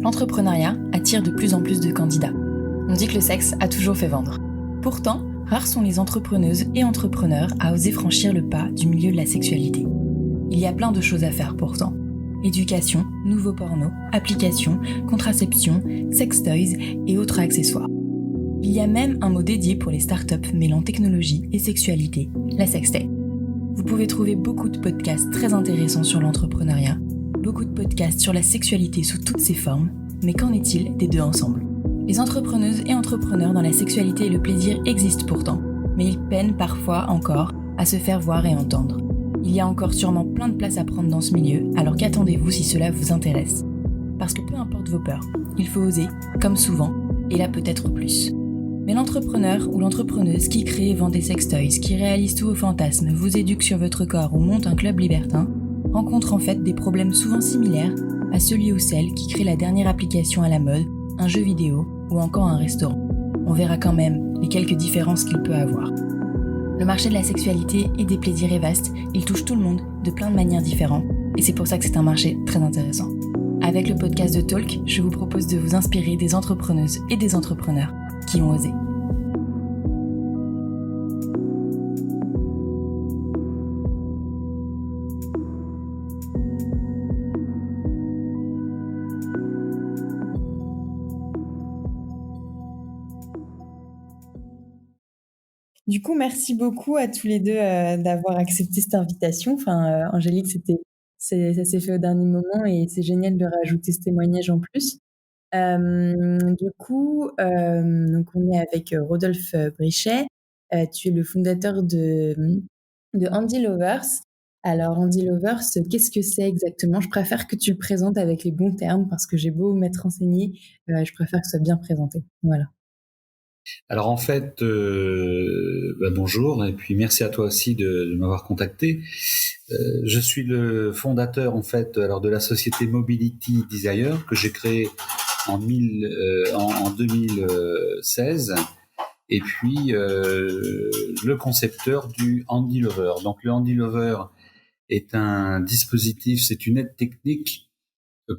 L'entrepreneuriat attire de plus en plus de candidats. On dit que le sexe a toujours fait vendre. Pourtant, rares sont les entrepreneuses et entrepreneurs à oser franchir le pas du milieu de la sexualité. Il y a plein de choses à faire pourtant. Éducation, nouveaux pornos, applications, contraception, sextoys et autres accessoires. Il y a même un mot dédié pour les startups mêlant technologie et sexualité, la sextech. Vous pouvez trouver beaucoup de podcasts très intéressants sur l'entrepreneuriat, beaucoup de podcasts sur la sexualité sous toutes ses formes, mais qu'en est-il des deux ensemble ? Les entrepreneuses et entrepreneurs dans la sexualité et le plaisir existent pourtant, mais ils peinent parfois encore à se faire voir et entendre. Il y a encore sûrement plein de place à prendre dans ce milieu, alors qu'attendez-vous si cela vous intéresse ? Parce que peu importe vos peurs, il faut oser, comme souvent, et là peut-être plus. Mais l'entrepreneur ou l'entrepreneuse qui crée et vend des sextoys, qui réalise tous vos fantasmes, vous éduque sur votre corps ou monte un club libertin, rencontre en fait des problèmes souvent similaires à celui ou celle qui crée la dernière application à la mode, un jeu vidéo ou encore un restaurant. On verra quand même les quelques différences qu'il peut avoir. Le marché de la sexualité et des plaisirs est vaste, il touche tout le monde de plein de manières différentes et c'est pour ça que c'est un marché très intéressant. Avec le podcast de Talk, je vous propose de vous inspirer des entrepreneuses et des entrepreneurs qui ont osé. Du coup, merci beaucoup à tous les deux d'avoir accepté cette invitation. Enfin, Angélique, ça s'est fait au dernier moment et c'est génial de rajouter ce témoignage en plus. Donc on est avec Rodolphe Brichet. Tu es le fondateur de Andy Lovers. Alors, Andy Lovers, qu'est-ce que c'est exactement ? Je préfère que tu le présentes avec les bons termes parce que j'ai beau m'être renseignée, je préfère que ce soit bien présenté. Voilà. Alors en fait, bonjour et puis merci à toi aussi de m'avoir contacté. Je suis le fondateur en fait de la société Mobility Desire que j'ai créée en 2016 et puis le concepteur du Andy Lover. Donc le Andy Lover est un dispositif, c'est une aide technique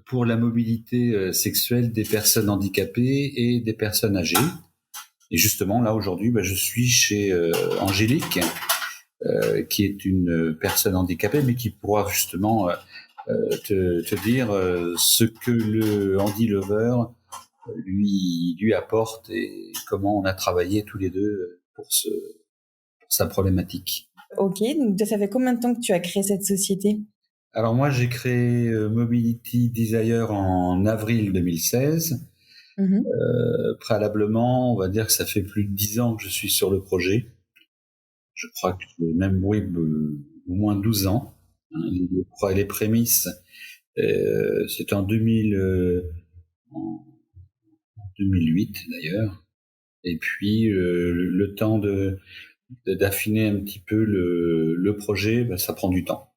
pour la mobilité sexuelle des personnes handicapées et des personnes âgées. Et justement, là, aujourd'hui, je suis chez Angélique, qui est une personne handicapée, mais qui pourra justement te dire ce que le Andy Lover lui apporte et comment on a travaillé tous les deux pour sa problématique. Ok, donc ça fait combien de temps que tu as créé cette société ? Alors moi, j'ai créé Mobility Desire en avril 2016. Préalablement, on va dire que ça fait plus de 10 ans que je suis sur le projet. Je crois que même, oui, au moins 12 ans. Les prémices, c'était en 2008 d'ailleurs. Et puis, le temps d'affiner un petit peu le projet, ça prend du temps.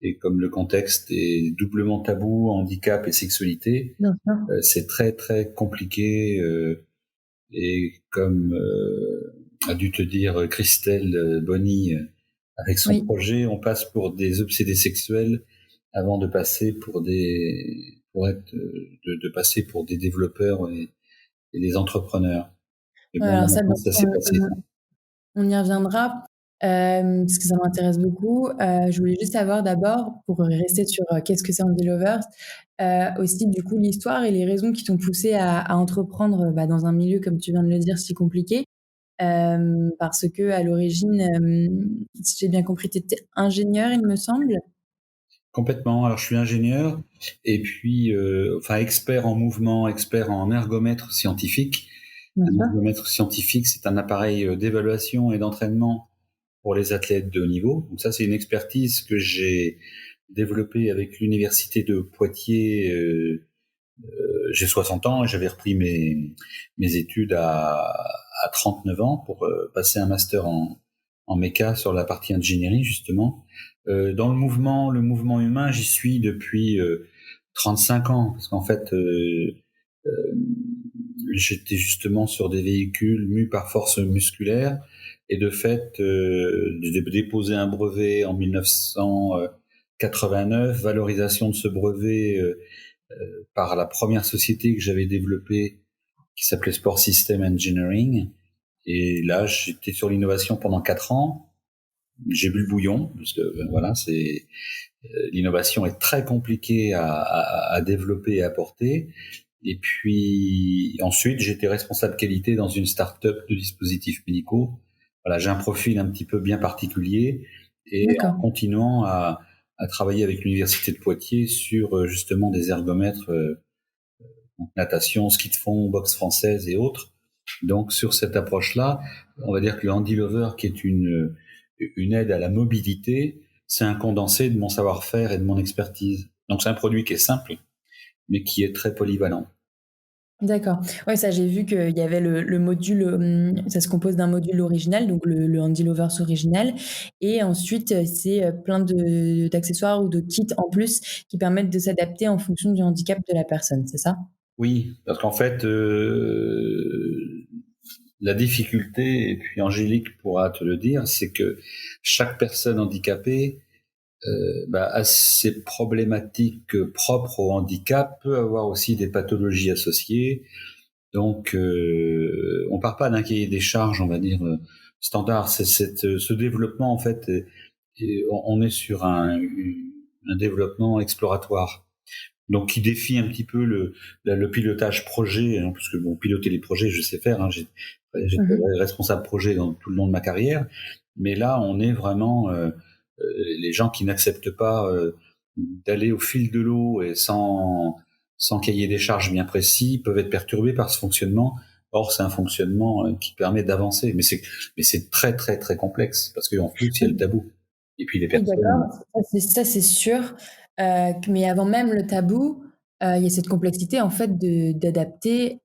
Et comme le contexte est doublement tabou, handicap et sexualité, c'est très très compliqué. Et comme a dû te dire Christelle Bonny avec son projet, on passe pour des obsédés sexuels avant de passer pour de passer pour des développeurs et des entrepreneurs. Et bon, alors ça s'est passé. On y reviendra parce que ça m'intéresse beaucoup. Je voulais juste savoir d'abord, pour rester sur qu'est-ce que c'est Andy Lovers, aussi du coup l'histoire et les raisons qui t'ont poussé à entreprendre dans un milieu, comme tu viens de le dire, si compliqué. Parce que à l'origine, si j'ai bien compris, tu étais ingénieur, il me semble. Complètement. Alors je suis ingénieur et puis expert en mouvement, expert en ergomètre scientifique. Un ergomètre scientifique, c'est un appareil d'évaluation et d'entraînement pour les athlètes de haut niveau. Donc ça, c'est une expertise que j'ai développée avec l'université de Poitiers. J'ai 60 ans et j'avais repris mes études à 39 ans pour passer un master en méca sur la partie ingénierie justement. Dans le mouvement humain, j'y suis depuis 35 ans parce qu'en fait j'étais justement sur des véhicules mus par force musculaire et de fait j'ai déposé un brevet en 1989, valorisation de ce brevet par la première société que j'avais développée qui s'appelait Sport System Engineering. Et là, j'étais sur l'innovation pendant 4 ans. J'ai bu le bouillon parce que voilà, c'est l'innovation est très compliquée à développer et à porter. Et puis ensuite, j'étais responsable qualité dans une start-up de dispositifs médicaux. Voilà, j'ai un profil un petit peu bien particulier et D'accord. en continuant à travailler avec l'université de Poitiers sur justement des ergomètres, donc natation, ski de fond, boxe française et autres. Donc sur cette approche-là, on va dire que le Handy Lover, qui est une aide à la mobilité, c'est un condensé de mon savoir-faire et de mon expertise. Donc c'est un produit qui est simple, mais qui est très polyvalent. D'accord. Ouais, ça, j'ai vu qu'il y avait le module, ça se compose d'un module original, donc le Handy Lovers original et ensuite, c'est, plein d'accessoires ou de kits en plus qui permettent de s'adapter en fonction du handicap de la personne, c'est ça? Oui, parce qu'en fait, la difficulté, et puis Angélique pourra te le dire, c'est que chaque personne handicapée a ses problématiques propres au handicap, peut avoir aussi des pathologies associées. Donc, on part pas d'un cahier des charges, on va dire standard. Ce développement, en fait, on est sur un développement exploratoire. Donc, qui défie un petit peu le pilotage projet, hein, parce que bon, piloter les projets, je sais faire. Hein, j'étais Mmh. responsable projet dans tout le long de ma carrière, mais là, on est vraiment les gens qui n'acceptent pas d'aller au fil de l'eau et sans cahier des charges bien précis peuvent être perturbés par ce fonctionnement. Or, c'est un fonctionnement qui permet d'avancer, mais c'est très très très complexe parce qu'en plus il y a le tabou et puis les Oui, personnes. d'accord, ça c'est sûr, mais avant même le tabou, il y a cette complexité en fait de d'adapter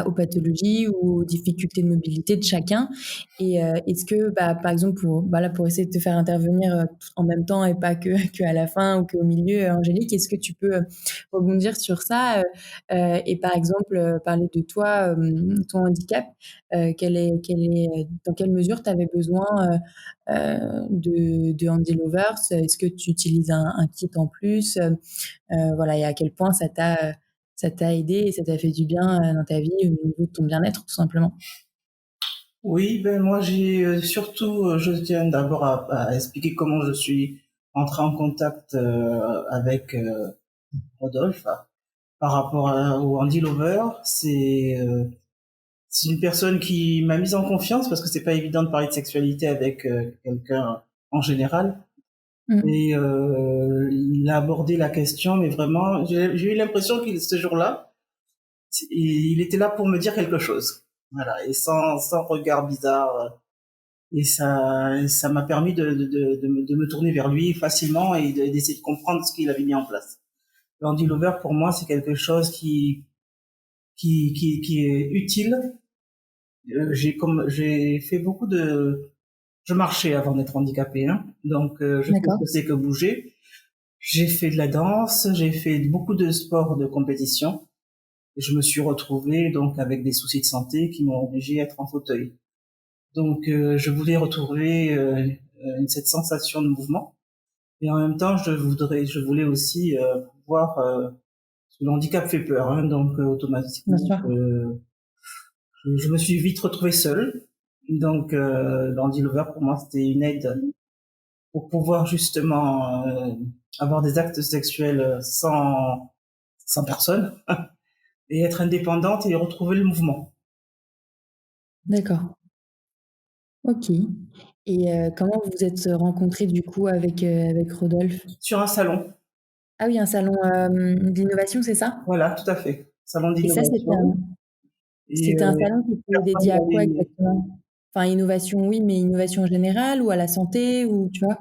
aux pathologies ou aux difficultés de mobilité de chacun et est-ce que, bah, par exemple pour essayer de te faire intervenir, tout en même temps et pas que qu'à la fin ou qu'au milieu, Angélique, est-ce que tu peux, rebondir sur ça, et par exemple, parler de toi, ton handicap, dans quelle mesure tu avais besoin, de Handy Lovers? Est-ce que tu utilises un kit en plus? Voilà, et à quel point ça t'a aidé et ça t'a fait du bien, dans ta vie au niveau de ton bien-être, tout simplement? Oui, ben moi j'ai surtout, je tiens d'abord à expliquer comment je suis entré en contact avec Rodolphe par rapport au Andy Lover. C'est une personne qui m'a mise en confiance parce que c'est pas évident de parler de sexualité avec quelqu'un en général. Mmh. Et il a abordé la question, mais vraiment, j'ai eu l'impression qu'il ce jour-là, il était là pour me dire quelque chose. Voilà, et sans regard bizarre. Et ça m'a permis de me tourner vers lui facilement et d'essayer de comprendre ce qu'il avait mis en place. L'Andy Lover, pour moi, c'est quelque chose qui est utile. J'ai fait beaucoup je marchais avant d'être handicapé, hein. Donc, je sais ce D'accord. que c'est que bouger. J'ai fait de la danse, j'ai fait beaucoup de sports de compétition. Et je me suis retrouvé, donc, avec des soucis de santé qui m'ont obligé à être en fauteuil. Donc, je voulais retrouver cette sensation de mouvement. Et en même temps, je voulais aussi pouvoir, parce que le handicap fait peur, hein, donc Bien automatiquement, sûr. je me suis vite retrouvé seul. Donc, l'Handy Lover pour moi c'était une aide pour pouvoir justement avoir des actes sexuels sans personne et être indépendante et retrouver le mouvement D'accord. OK, et comment vous vous êtes rencontrés du coup avec Rodolphe? sur un salon. Ah oui, un salon, d'innovation, c'est ça? Voilà, tout à fait. Salon Et ça, d'innovation. Et c'était un salon qui était personne dédié à quoi n'allait. exactement? Enfin, innovation, oui, mais innovation générale ou à la santé ou tu vois?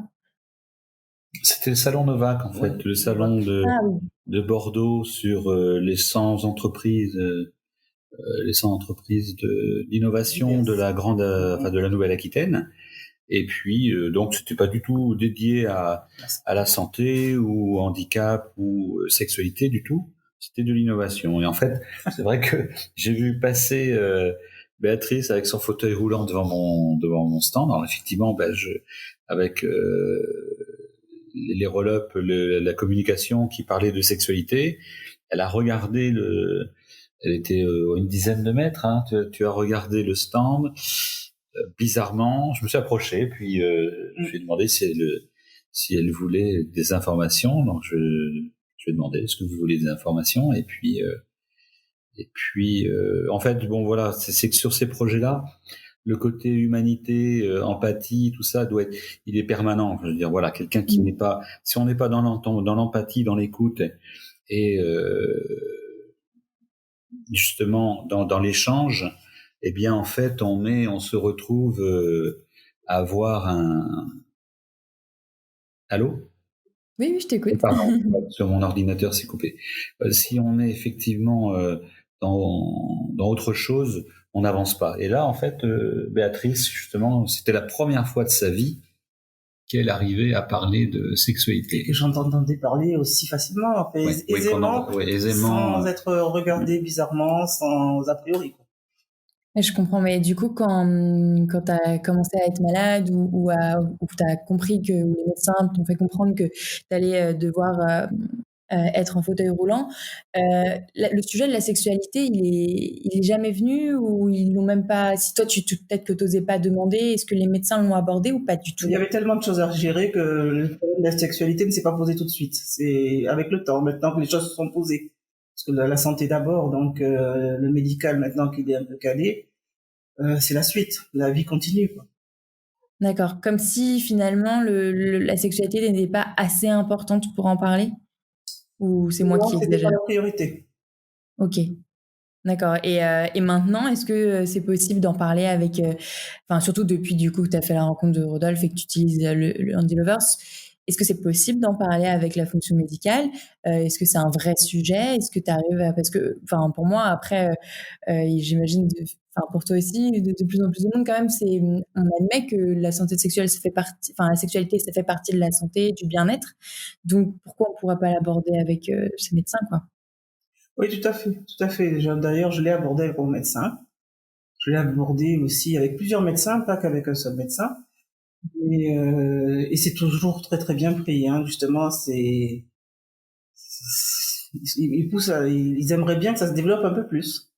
C'était le salon Novac en Ouais, fait, le je vois. salon Ah oui, de Bordeaux sur les 100 entreprises. Les 100 entreprises d'innovation de Diverses. la enfin de la Nouvelle-Aquitaine. Et puis donc c'était pas du tout dédié à la santé ou au handicap ou sexualité du tout. C'était de l'innovation. Et en fait, c'est vrai que j'ai vu passer Béatrice avec son fauteuil roulant devant mon stand. Alors effectivement, avec les roll-up, la communication qui parlait de sexualité. Elle a regardé elle était à une dizaine de mètres, hein, tu as regardé le stand. Bizarrement, je me suis approché, puis je lui ai demandé si elle voulait des informations. Donc je lui ai demandé, est-ce que vous voulez des informations? Et puis en fait, bon voilà, c'est que sur ces projets-là, le côté humanité, empathie, tout ça il est permanent. Je veux dire, voilà, quelqu'un qui n'est pas, si on n'est pas dans l'empathie, dans l'écoute et justement dans l'échange, eh bien en fait on se retrouve à avoir Allô? Oui, je t'écoute. Pardon, sur mon ordinateur c'est coupé. Si on est effectivement dans autre chose, on n'avance pas. Et là en fait Béatrice, justement, c'était la première fois de sa vie qu'elle arrivait à parler de sexualité. Et que j'entendais parler aussi facilement, aisément, sans être regardé bizarrement, sans a priori, quoi. Je comprends, mais du coup, quand tu as commencé à être malade ou tu as compris que les médecins t'ont fait comprendre que tu allais devoir être en fauteuil roulant, le sujet de la sexualité, il est jamais venu ou ils l'ont même pas. Si toi, peut-être que tu n'osais pas demander, est-ce que les médecins l'ont abordé ou pas du tout? Il y avait tellement de choses à gérer que le problème de la sexualité ne s'est pas posé tout de suite. C'est avec le temps, maintenant que les choses se sont posées. Parce que la santé d'abord, donc le médical maintenant qu'il est un peu calé, c'est la suite. La vie continue, quoi. D'accord. Comme si finalement la sexualité n'était pas assez importante pour en parler? Ou c'est moi qui exagère? C'est pas la priorité. Ok. D'accord. Et maintenant, est-ce que c'est possible d'en parler avec, enfin surtout depuis du coup que tu as fait la rencontre de Rodolphe et que tu utilises le Andy Lovers, est-ce que c'est possible d'en parler avec la fonction médicale? Est-ce que c'est un vrai sujet? Est-ce que tu arrives à... Parce que, enfin, pour moi, après, j'imagine, enfin, pour toi aussi, de plus en plus de monde, quand même, on admet que la santé sexuelle, ça fait partie, enfin, la sexualité, ça fait partie de la santé, du bien-être. Donc, pourquoi on pourrait pas l'aborder avec ces médecins, quoi? Oui, tout à fait, tout à fait. D'ailleurs, je l'ai abordé avec mon médecin. Je l'ai abordé aussi avec plusieurs médecins, pas qu'avec un seul médecin. Et c'est toujours très très bien pris, hein. Justement, ils poussent ils aimeraient bien que ça se développe un peu plus.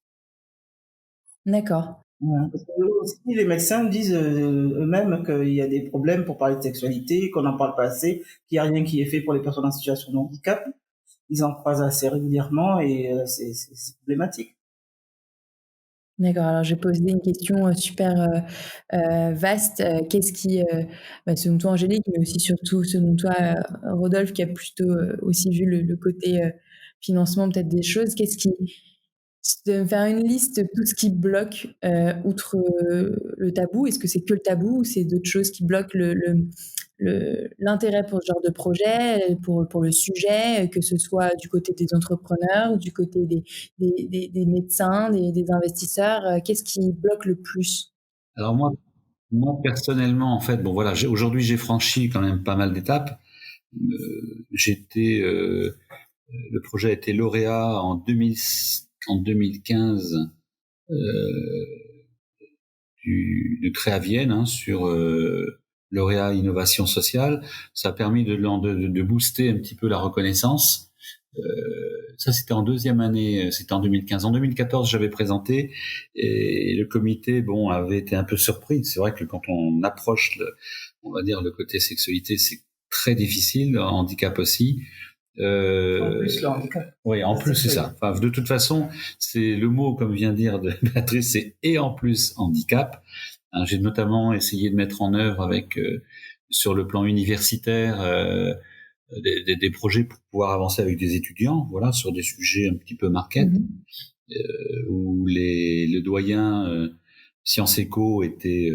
D'accord. Ouais, parce que eux aussi, les médecins disent eux-mêmes qu'il y a des problèmes pour parler de sexualité, qu'on n'en parle pas assez, qu'il n'y a rien qui est fait pour les personnes en situation de handicap. Ils en croisent assez régulièrement et c'est problématique. D'accord, alors je vais poser une question super vaste. Qu'est-ce qui, selon toi Angélique, mais aussi surtout selon toi Rodolphe, qui a plutôt aussi vu le côté financement peut-être des choses, qu'est-ce qui... De me faire une liste de tout ce qui bloque outre le tabou, est-ce que c'est que le tabou ou c'est d'autres choses qui bloquent l'intérêt pour ce genre de projet, pour le sujet, que ce soit du côté des entrepreneurs, du côté des médecins, des investisseurs, qu'est-ce qui bloque le plus? Alors moi personnellement, en fait, bon voilà, aujourd'hui j'ai franchi quand même pas mal d'étapes. Le projet a été lauréat en 2015 de Créavienne, hein, sur lauréat innovation sociale. Ça a permis de booster un petit peu la reconnaissance. Ça, c'était en deuxième année, c'était en 2015. En 2014, j'avais présenté et le comité, bon, avait été un peu surpris. C'est vrai que quand on approche, on va dire, le côté sexualité, c'est très difficile, handicap aussi. En plus, le handicap. Oui, en plus, c'est ça. Enfin, de toute façon, c'est le mot, comme vient de dire Béatrice, c'est et en plus handicap. Hein, j'ai notamment essayé de mettre en œuvre avec, sur le plan universitaire, des projets pour pouvoir avancer avec des étudiants, voilà, sur des sujets un petit peu market, où le doyen Sciences Éco était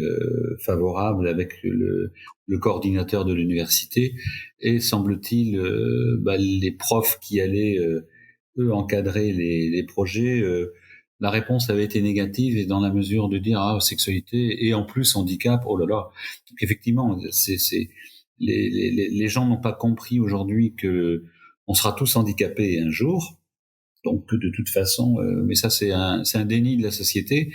favorable avec le coordinateur de l'université, et semble-t-il, les profs qui allaient eux encadrer les projets, la réponse avait été négative, et dans la mesure de dire sexualité et en plus handicap, oh là là. Donc effectivement, les gens n'ont pas compris aujourd'hui que on sera tous handicapés un jour. Donc de toute façon, mais ça c'est un déni de la société.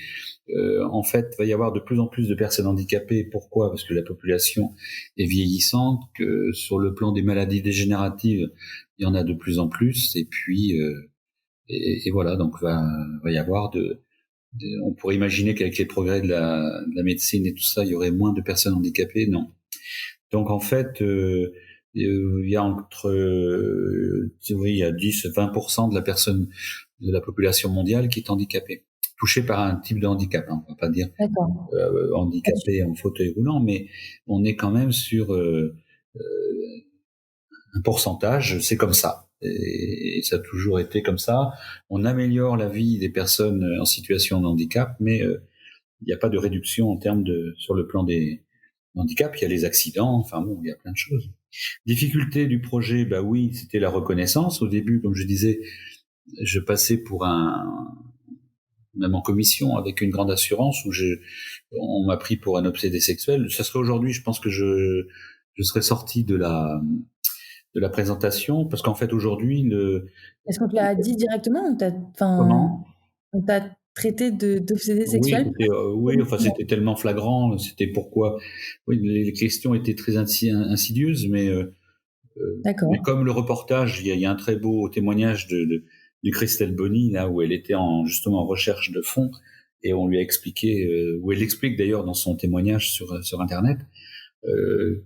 En fait, il va y avoir de plus en plus de personnes handicapées. Pourquoi ? Parce que la population est vieillissante, que sur le plan des maladies dégénératives, il y en a de plus en plus. Et puis, et voilà, donc va y avoir on pourrait imaginer qu'avec les progrès de la médecine et tout ça, il y aurait moins de personnes handicapées. Non. Donc en fait, il y a il y a 10-20% de la population mondiale qui est handicapée, touchée par un type de handicap. Hein. On va pas dire handicapé en fauteuil roulant, mais on est quand même sur un pourcentage. C'est comme ça. Et ça a toujours été comme ça. On améliore la vie des personnes en situation de handicap, mais il n'y a pas de réduction en termes sur le plan des handicaps. Il y a les accidents, enfin bon, il y a plein de choses. Difficulté du projet, bah oui, c'était la reconnaissance. Au début, comme je disais, je passais pour même en commission avec une grande assurance où on m'a pris pour un obsédé sexuel. Ça serait aujourd'hui, je pense que je serais sorti de la présentation, parce qu'en fait aujourd'hui Est-ce qu'on te l'a dit directement ou Comment ? on t'a traité d'obsédé sexuel? Oui, enfin c'était tellement flagrant, c'était pourquoi. Oui, les questions étaient très insidieuses, mais comme le reportage, il y a un très beau témoignage du Christelle Bonny là où elle était justement en recherche de fond, et on lui a expliqué, où elle explique d'ailleurs dans son témoignage sur internet.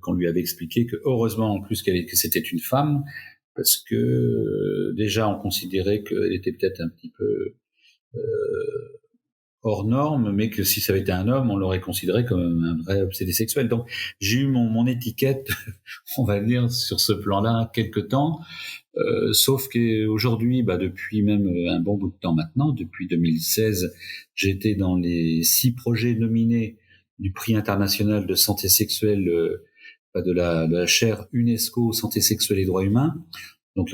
Qu'on lui avait expliqué que heureusement en plus que c'était une femme, parce que déjà on considérait qu'elle était peut-être un petit peu hors norme, mais que si ça avait été un homme, on l'aurait considéré comme un vrai obsédé sexuel. Donc j'ai eu mon étiquette, on va dire, sur ce plan-là quelque temps, sauf qu'aujourd'hui, depuis même un bon bout de temps maintenant, depuis 2016, j'étais dans les 6 projets nominés du prix international de santé sexuelle de la chaire UNESCO santé sexuelle et droits humains. Donc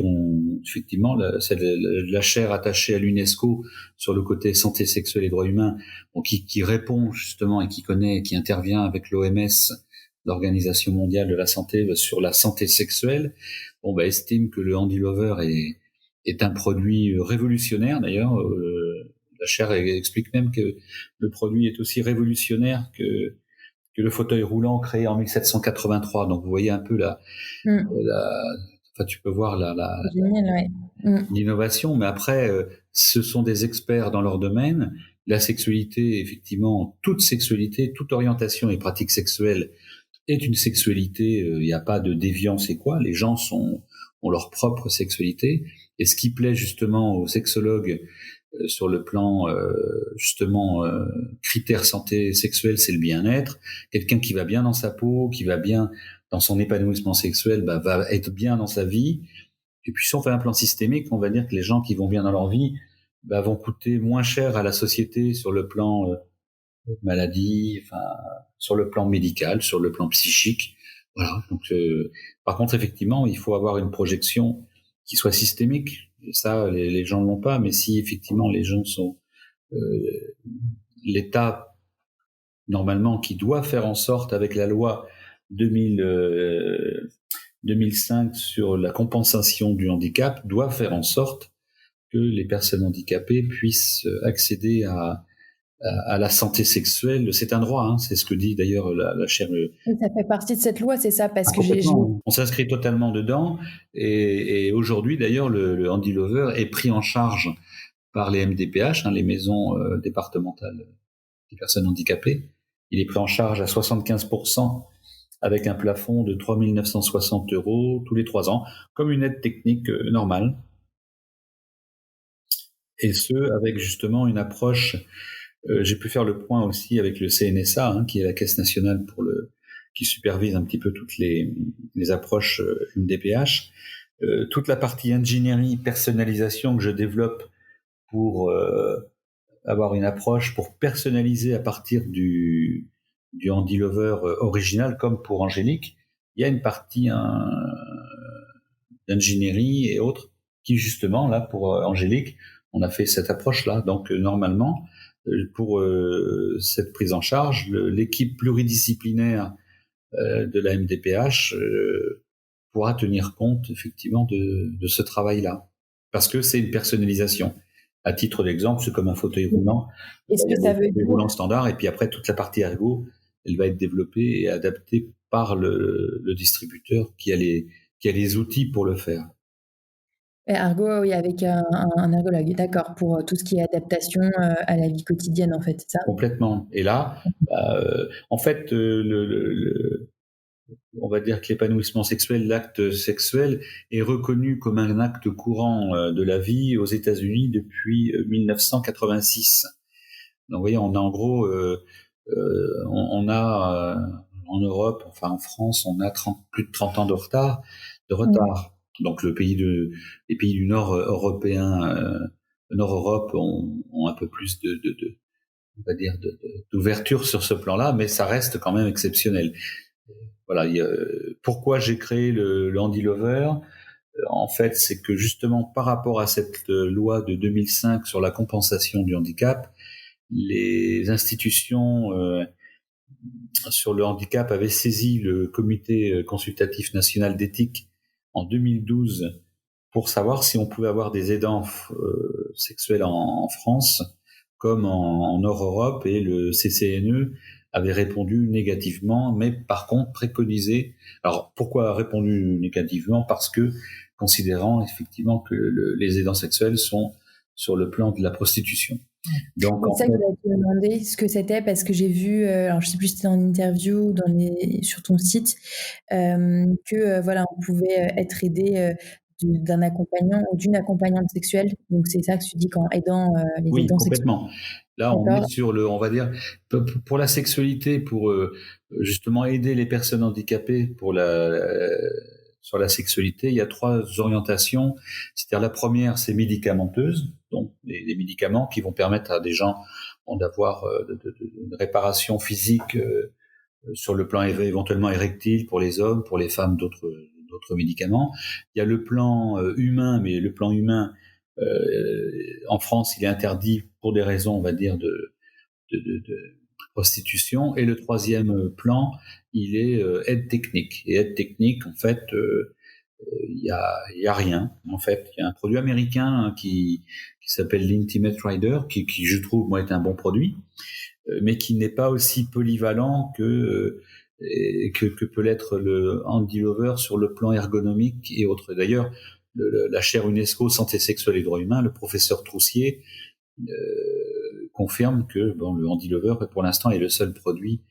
effectivement, c'est la chaire attachée à l'UNESCO sur le côté santé sexuelle et droits humains, qui répond justement et qui connaît, qui intervient avec l'OMS, l'Organisation mondiale de la santé, sur la santé sexuelle. Estime que le Handy Lover est un produit révolutionnaire. D'ailleurs, la chaire explique même que le produit est aussi révolutionnaire que le fauteuil roulant créé en 1783. Donc vous voyez un peu tu peux voir l'innovation, mais après, ce sont des experts dans leur domaine. La sexualité, effectivement, toute sexualité, toute orientation et pratique sexuelle est une sexualité. Il n'y a pas de déviance et quoi. Les gens ont leur propre sexualité. Et ce qui plaît justement aux sexologues sur le plan critères santé sexuelle, c'est le bien-être. Quelqu'un qui va bien dans sa peau, qui va bien dans son épanouissement sexuel, va être bien dans sa vie. Et puis si on fait un plan systémique, on va dire que les gens qui vont bien dans leur vie vont coûter moins cher à la société sur le plan maladie, sur le plan médical, sur le plan psychique. Voilà. Donc, par contre, effectivement, il faut avoir une projection qui soit systémique. Et ça, les gens ne l'ont pas. Mais si effectivement les gens sont l'État normalement qui doit faire en sorte, avec la loi 2005 sur la compensation du handicap, doit faire en sorte que les personnes handicapées puissent accéder à la santé sexuelle. C'est un droit, hein, c'est ce que dit d'ailleurs la chaire. Ça fait partie de cette loi, c'est ça, parce que on s'inscrit totalement dedans, et aujourd'hui d'ailleurs le Handy Lover est pris en charge par les MDPH, les maisons départementales des personnes handicapées. Il est pris en charge à 75% avec un plafond de 3 960 € tous les 3 ans, comme une aide technique normale. Et ce, avec justement une approche. J'ai pu faire le point aussi avec le CNSA, qui est la Caisse nationale qui supervise un petit peu toutes les approches MDPH. Toute la partie ingénierie, personnalisation que je développe pour avoir une approche pour personnaliser à partir du Handy Lover original, comme pour Angélique. Il y a une partie d'ingénierie et autres qui, justement, là, pour Angélique, on a fait cette approche-là. Donc, normalement, pour cette prise en charge, l'équipe pluridisciplinaire de la MDPH pourra tenir compte, effectivement, de ce travail-là. Parce que c'est une personnalisation. À titre d'exemple, c'est comme un fauteuil roulant. Est-ce Il y que a ça des veut fauteuils dire roulants standards, et puis après, toute la partie ergo, elle va être développée et adaptée par le distributeur qui a les outils pour le faire. ergo, oui, avec un ergologue, d'accord, pour tout ce qui est adaptation à la vie quotidienne, en fait, c'est ça? Complètement. Et là, en fait, on va dire que l'épanouissement sexuel, l'acte sexuel, est reconnu comme un acte courant de la vie aux États-Unis depuis 1986. Donc, vous voyez, on a en gros, on a en Europe, enfin en France, on a plus de 30 ans de retard. Donc, les pays du Nord européen, Nord Europe, ont un peu plus on va dire, d'ouverture sur ce plan-là, mais ça reste quand même exceptionnel. Voilà. Pourquoi j'ai créé le Handy Lover? En fait, c'est que justement, par rapport à cette loi de 2005 sur la compensation du handicap, les institutions sur le handicap avaient saisi le Comité consultatif national d'éthique en 2012 pour savoir si on pouvait avoir des aidants sexuels en France comme en Nord-Europe, et le CCNE avait répondu négativement, mais par contre préconisé. Alors pourquoi répondu négativement? Parce que considérant effectivement que les aidants sexuels sont sur le plan de la prostitution. Donc C'est en ça que fait, j'allais te demander ce que c'était, parce que j'ai vu, alors je sais plus si c'était en interview ou sur ton site, que voilà, on pouvait être aidé d'un accompagnant ou d'une accompagnante sexuelle. Donc c'est ça que tu dis qu'en aidant les oui, aidants sexuels. complètement. Là, on est D'accord. sur on va dire, pour la sexualité, pour justement aider les personnes handicapées sur la sexualité, il y a 3 orientations. C'est-à-dire la première, c'est médicamenteuse, donc les médicaments qui vont permettre à des gens d'avoir une réparation physique sur le plan éventuellement érectile pour les hommes, pour les femmes, d'autres médicaments. Il y a le plan humain, mais le plan humain, en France, il est interdit pour des raisons, on va dire, de prostitution. Et le troisième plan, il est aide technique. Et aide technique, en fait, il y a rien. En fait, il y a un produit américain qui s'appelle l'Intimate Rider, qui je trouve moi est un bon produit, mais qui n'est pas aussi polyvalent que peut l'être le Handy Lover sur le plan ergonomique et autres. D'ailleurs, la chaire UNESCO Santé sexuelle et droits humains, le professeur Troussier confirme que le Handy Lover, pour l'instant, est le seul produit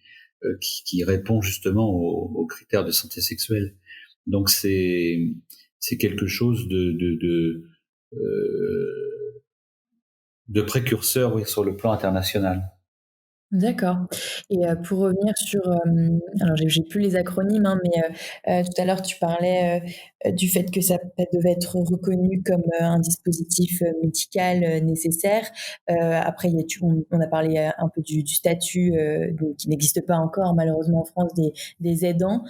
qui répond justement aux critères de santé sexuelle. Donc c'est quelque chose de précurseur, oui, sur le plan international. D'accord. Et pour revenir sur, alors j'ai plus les acronymes, hein, mais tout à l'heure tu parlais du fait que ça devait être reconnu comme un dispositif médical nécessaire. Après il y a on a parlé un peu du statut qui n'existe pas encore malheureusement en France des aidants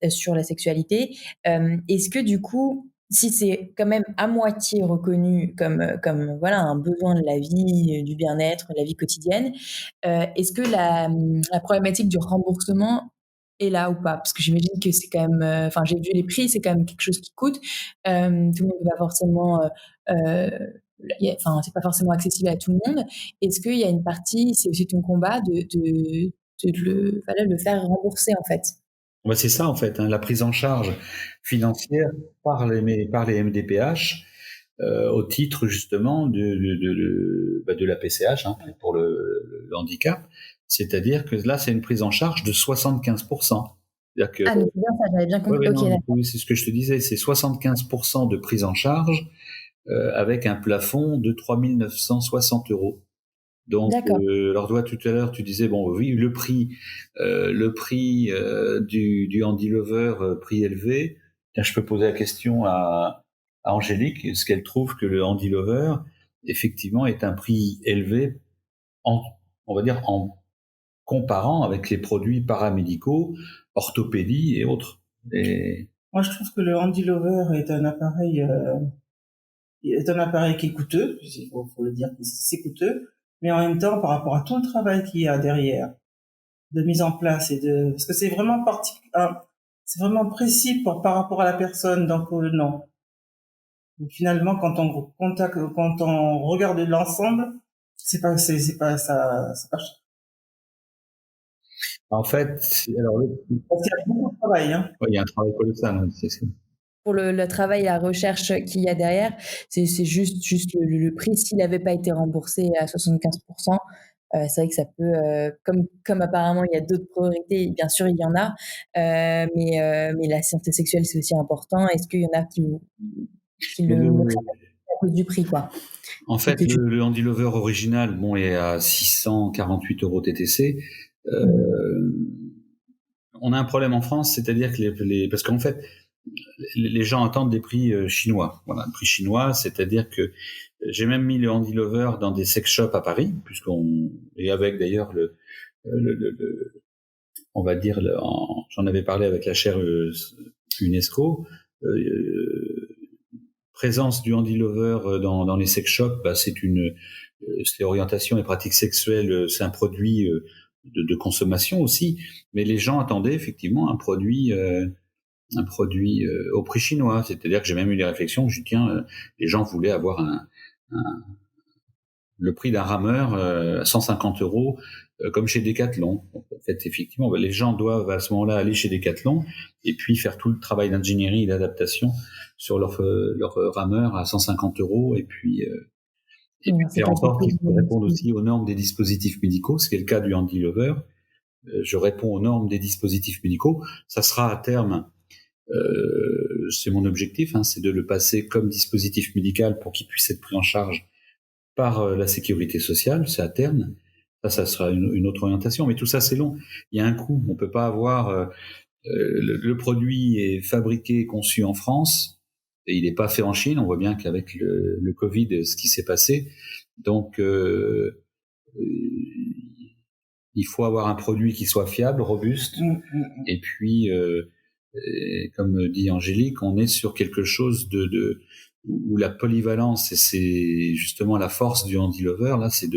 sur la sexualité. Est-ce que du coup, si c'est quand même à moitié reconnu comme voilà un besoin de la vie, du bien-être, de la vie quotidienne, est-ce que la problématique du remboursement est là ou pas? Parce que j'imagine que c'est quand même, enfin j'ai vu les prix, c'est quand même quelque chose qui coûte. Tout le monde ne va forcément, enfin c'est pas forcément accessible à tout le monde. Est-ce qu'il y a une partie, c'est aussi ton combat de le faire rembourser en fait? Ouais, c'est ça en fait, hein, la prise en charge financière par les MDPH au titre justement de la PCH, hein, pour le handicap. C'est-à-dire que là, c'est une prise en charge de 75%. C'est-à-dire que, Ah mais c'est bien ça, j'avais bien ouais, compris. ouais, OK, non, d'accord. oui, c'est ce que je te disais, c'est 75% de prise en charge avec un plafond de 3 960 euros. Donc, D'accord. alors toi tout à l'heure tu disais bon oui le prix du Handy Lover, prix élevé. Tiens, je peux poser la question à Angélique, est-ce qu'elle trouve que le Handy Lover effectivement est un prix élevé en, on va dire, en comparant avec les produits paramédicaux, orthopédie et autres. Et Moi, je trouve que le Handy Lover est un appareil qui est coûteux, faut le dire, c'est coûteux, mais en même temps, par rapport à tout le travail qu'il y a derrière, de mise en place parce que c'est vraiment c'est vraiment précis par rapport à la personne, donc non. Et finalement, quand on regarde l'ensemble, c'est pas ça, c'est pas cher. En fait, alors, Parce qu'il y a beaucoup de travail, hein. ouais, il y a un travail colossal, hein, Pour le travail et la recherche qu'il y a derrière, c'est juste le prix. S'il n'avait pas été remboursé à 75%, c'est vrai que ça peut, comme apparemment il y a d'autres priorités, bien sûr il y en a, mais la santé sexuelle c'est aussi important. Est-ce qu'il y en a qui mais le mettraient à cause du prix, quoi? en C'est fait, que tu... le Handy Lover original, bon, est à 648 euros TTC. On a un problème en France, c'est-à-dire que parce qu'en fait, les gens attendent des prix chinois. Voilà, le prix chinois, c'est-à-dire que j'ai même mis le Handy Lover dans des sex shops à Paris, et avec d'ailleurs on va dire, j'en avais parlé avec la chaire UNESCO, présence du Handy Lover dans les sex shops, bah, c'est orientation et pratiques sexuelles, c'est un produit de consommation aussi, mais les gens attendaient effectivement un produit au prix chinois. C'est-à-dire que j'ai même eu des réflexions, je dis tiens, les gens voulaient avoir le prix d'un rameur à 150 euros, comme chez Decathlon. En fait, effectivement, les gens doivent à ce moment-là aller chez Decathlon et puis faire tout le travail d'ingénierie et d'adaptation sur leur rameur à 150 euros, et puis faire en sorte qu'ils répondent aussi aux normes des dispositifs médicaux, ce qui est le cas du Handy Lover. Je réponds aux normes des dispositifs médicaux. Ça sera à terme, c'est mon objectif, hein, c'est de le passer comme dispositif médical pour qu'il puisse être pris en charge par la sécurité sociale, c'est à terme. Ça sera une autre orientation, mais tout ça c'est long. Il y a un coût. On peut pas avoir le produit est fabriqué et conçu en France et il n'est pas fait en Chine. On voit bien qu'avec le Covid, ce qui s'est passé, donc il faut avoir un produit qui soit fiable, robuste, et puis comme dit Angélique, on est sur quelque chose où la polyvalence, et c'est justement la force du Handy Lover, là, c'est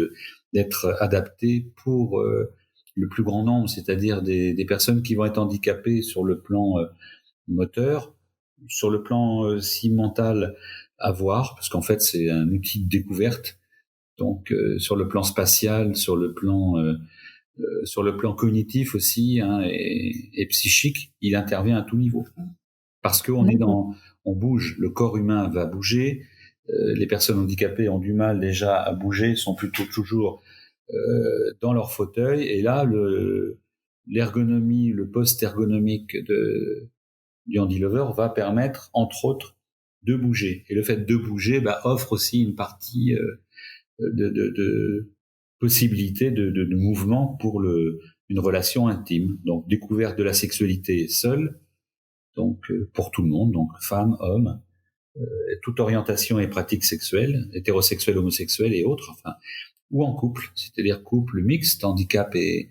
d'être adapté pour le plus grand nombre, c'est-à-dire des personnes qui vont être handicapées sur le plan moteur, sur le plan si mental, à voir, parce qu'en fait c'est un outil de découverte, donc sur le plan spatial, sur le plan cognitif aussi, hein, et psychique, il intervient à tout niveau. Parce qu'on on bouge, le corps humain va bouger, les personnes handicapées ont du mal déjà à bouger, sont plutôt toujours dans leur fauteuil, et là, l'ergonomie, le post-ergonomique du Handy Lover va permettre, entre autres, de bouger. Et le fait de bouger offre aussi une partie de possibilité de mouvement pour une relation intime. Donc, découverte de la sexualité seule, donc pour tout le monde, donc femmes, hommes, toute orientation et pratique sexuelle, hétérosexuelle, homosexuelle et autres, enfin, ou en couple, c'est-à-dire couple mixte, handicap et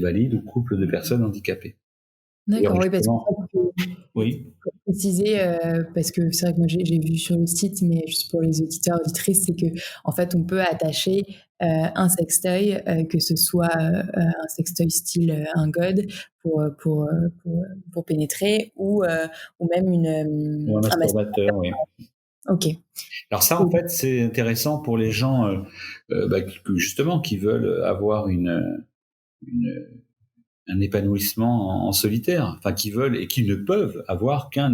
valide, ou couple de personnes handicapées. D'accord, oui, parce que oui. pour préciser, parce que c'est vrai que moi j'ai vu sur le site, mais juste pour les auditeurs, auditrices, c'est que en fait on peut attacher un sextoy, que ce soit un sextoy style un god pour pénétrer, ou même Ou un masturbateur, oui. Ok. Alors ça, en fait, c'est intéressant pour les gens justement qui veulent avoir un épanouissement en solitaire, enfin qui veulent et qui ne peuvent avoir qu'un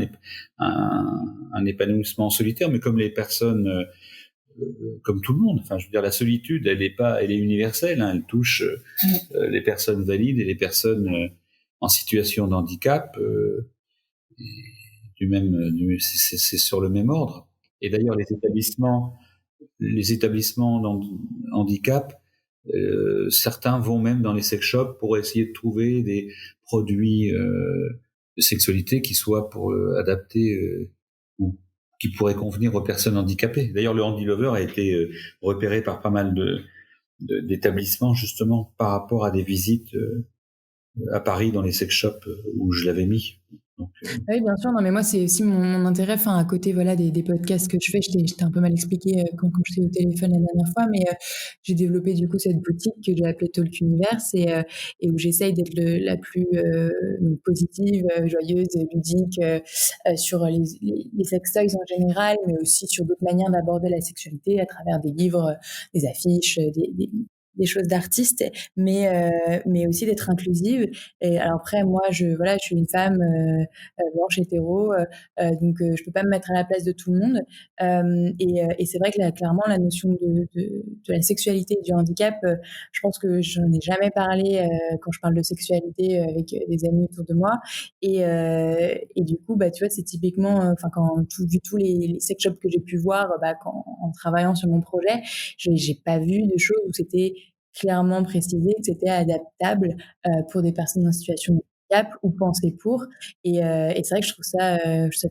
épanouissement en solitaire, mais comme les personnes, comme tout le monde. Enfin, je veux dire, la solitude, elle est universelle, hein, elle touche les personnes valides et les personnes en situation de handicap. C'est sur le même ordre. Et d'ailleurs, les établissements handicap, certains vont même dans les sex shops pour essayer de trouver des produits de sexualité qui soient adaptés ou qui pourraient convenir aux personnes handicapées. D'ailleurs, le Handy Lover a été repéré par pas mal d'établissements justement par rapport à des visites à Paris dans les sex shops où je l'avais mis. Donc, Oui, bien sûr. Non, mais moi, c'est aussi mon intérêt. Enfin, à côté, voilà, des podcasts que je fais, je t'ai un peu mal expliqué quand je t'ai au téléphone la dernière fois, mais j'ai développé du coup cette boutique que j'ai appelée Talk Universe et où j'essaye d'être la plus positive, joyeuse, ludique sur les sextoys en général, mais aussi sur d'autres manières d'aborder la sexualité à travers des livres, des affiches, des choses d'artistes, mais aussi d'être inclusive. Et alors après, moi, voilà, je suis une femme blanche hétéro, donc je peux pas me mettre à la place de tout le monde. Et c'est vrai que là, clairement, la notion de la sexualité et du handicap, je pense que j'en ai jamais parlé quand je parle de sexualité avec des amis autour de moi. Et du coup, bah, tu vois, c'est typiquement, enfin, vu tous les sex shops que j'ai pu voir, bah, en travaillant sur mon projet, j'ai pas vu de choses où c'était clairement précisé que c'était adaptable pour des personnes en situation de handicap ou pensé pour. Et c'est vrai que je trouve ça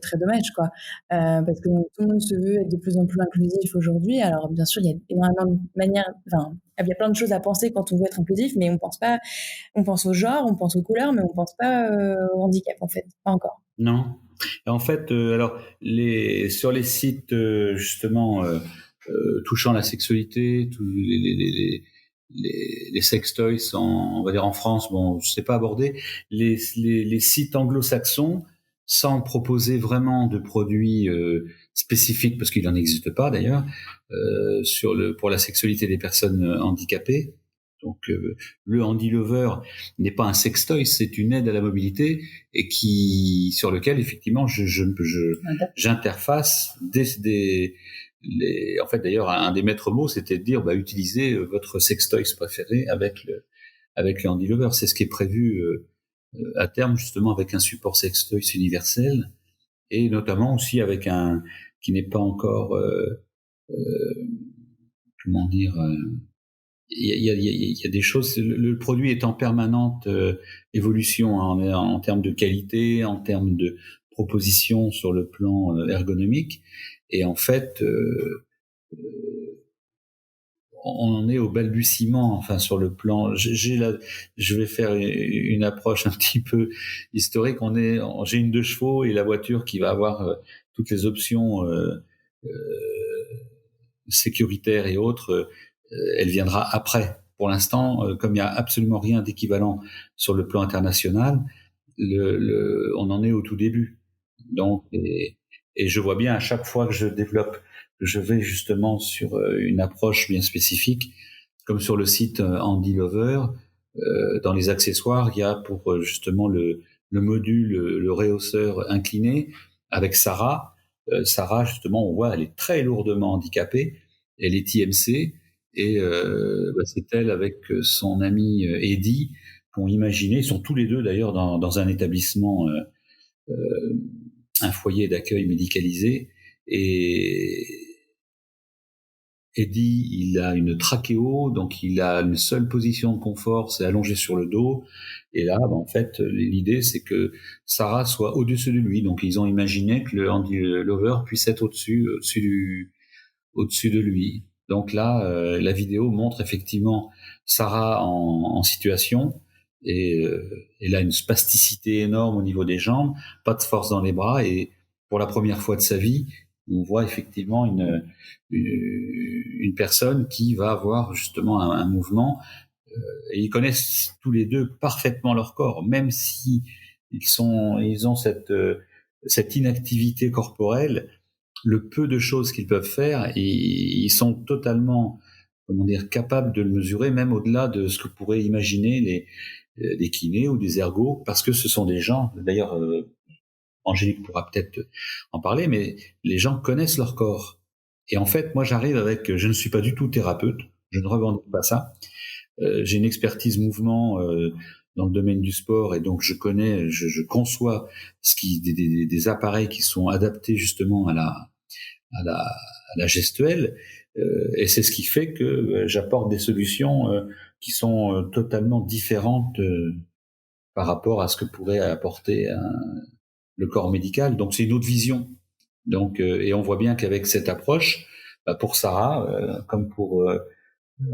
très dommage, quoi. Parce que tout le monde se veut être de plus en plus inclusif aujourd'hui. Alors, bien sûr, il y a énormément de manières, enfin, il y a plein de choses à penser quand on veut être inclusif, mais on pense pas, on pense au genre, on pense aux couleurs, mais on pense pas au handicap, en fait. Pas encore. non. Et en fait, alors sur les sites justement touchant la sexualité, tous les sextoys, on va dire en France, bon, je sais pas aborder les sites anglo-saxons sans proposer vraiment de produits spécifiques, parce qu'il n'en existe pas d'ailleurs, pour la sexualité des personnes handicapées. Donc le Handy Lover n'est pas un sextoy, c'est une aide à la mobilité et sur lequel effectivement j'interface en fait d'ailleurs un des maîtres mots c'était de dire utilisez votre sextoy préféré avec le Handy Lover. C'est ce qui est prévu à terme justement avec un support sextoy universel et notamment aussi avec un qui n'est pas encore comment dire il y a des choses. Le produit est en permanente évolution en termes de qualité, en termes de proposition sur le plan ergonomique. Et en fait, on en est au balbutiement. Enfin, sur le plan, je vais faire une approche un petit peu historique. J'ai une 2 chevaux et la voiture qui va avoir toutes les options sécuritaires et autres. Elle viendra après. Pour l'instant, comme il n'y a absolument rien d'équivalent sur le plan international, on en est au tout début. Donc, et je vois bien à chaque fois que je développe, je vais justement sur une approche bien spécifique, comme sur le site Handy Lover, dans les accessoires, il y a pour justement le module, le rehausseur incliné avec Sarah. Sarah, justement, on voit, elle est très lourdement handicapée, elle est IMC, et c'est elle avec son ami Eddie qui ont imaginé, ils sont tous les deux d'ailleurs dans un établissement, un foyer d'accueil médicalisé, et Eddie, il a une trachéo, donc il a une seule position de confort, c'est allongé sur le dos. Et là, en fait, l'idée, c'est que Sarah soit au-dessus de lui. Donc, ils ont imaginé que le Handy Lover puisse être au-dessus de lui. Donc là, la vidéo montre effectivement Sarah en situation. Et elle a une spasticité énorme au niveau des jambes, pas de force dans les bras. Et pour la première fois de sa vie, on voit effectivement une personne qui va avoir justement un mouvement, et ils connaissent tous les deux parfaitement leur corps, même si ils ont cette inactivité corporelle, le peu de choses qu'ils peuvent faire, et ils sont totalement, comment dire, capables de le mesurer, même au-delà de ce que pourraient imaginer les kinés ou des ergos, parce que ce sont des gens, d'ailleurs, Angélique pourra peut-être en parler, mais les gens connaissent leur corps. Et en fait, moi, je ne suis pas du tout thérapeute, je ne revendique pas ça. J'ai une expertise mouvement dans le domaine du sport, et donc je conçois des appareils qui sont adaptés justement à la gestuelle, et c'est ce qui fait que j'apporte des solutions qui sont totalement différentes par rapport à ce que pourrait apporter le corps médical. Donc c'est une autre vision. Donc et on voit bien qu'avec cette approche, pour Sarah comme pour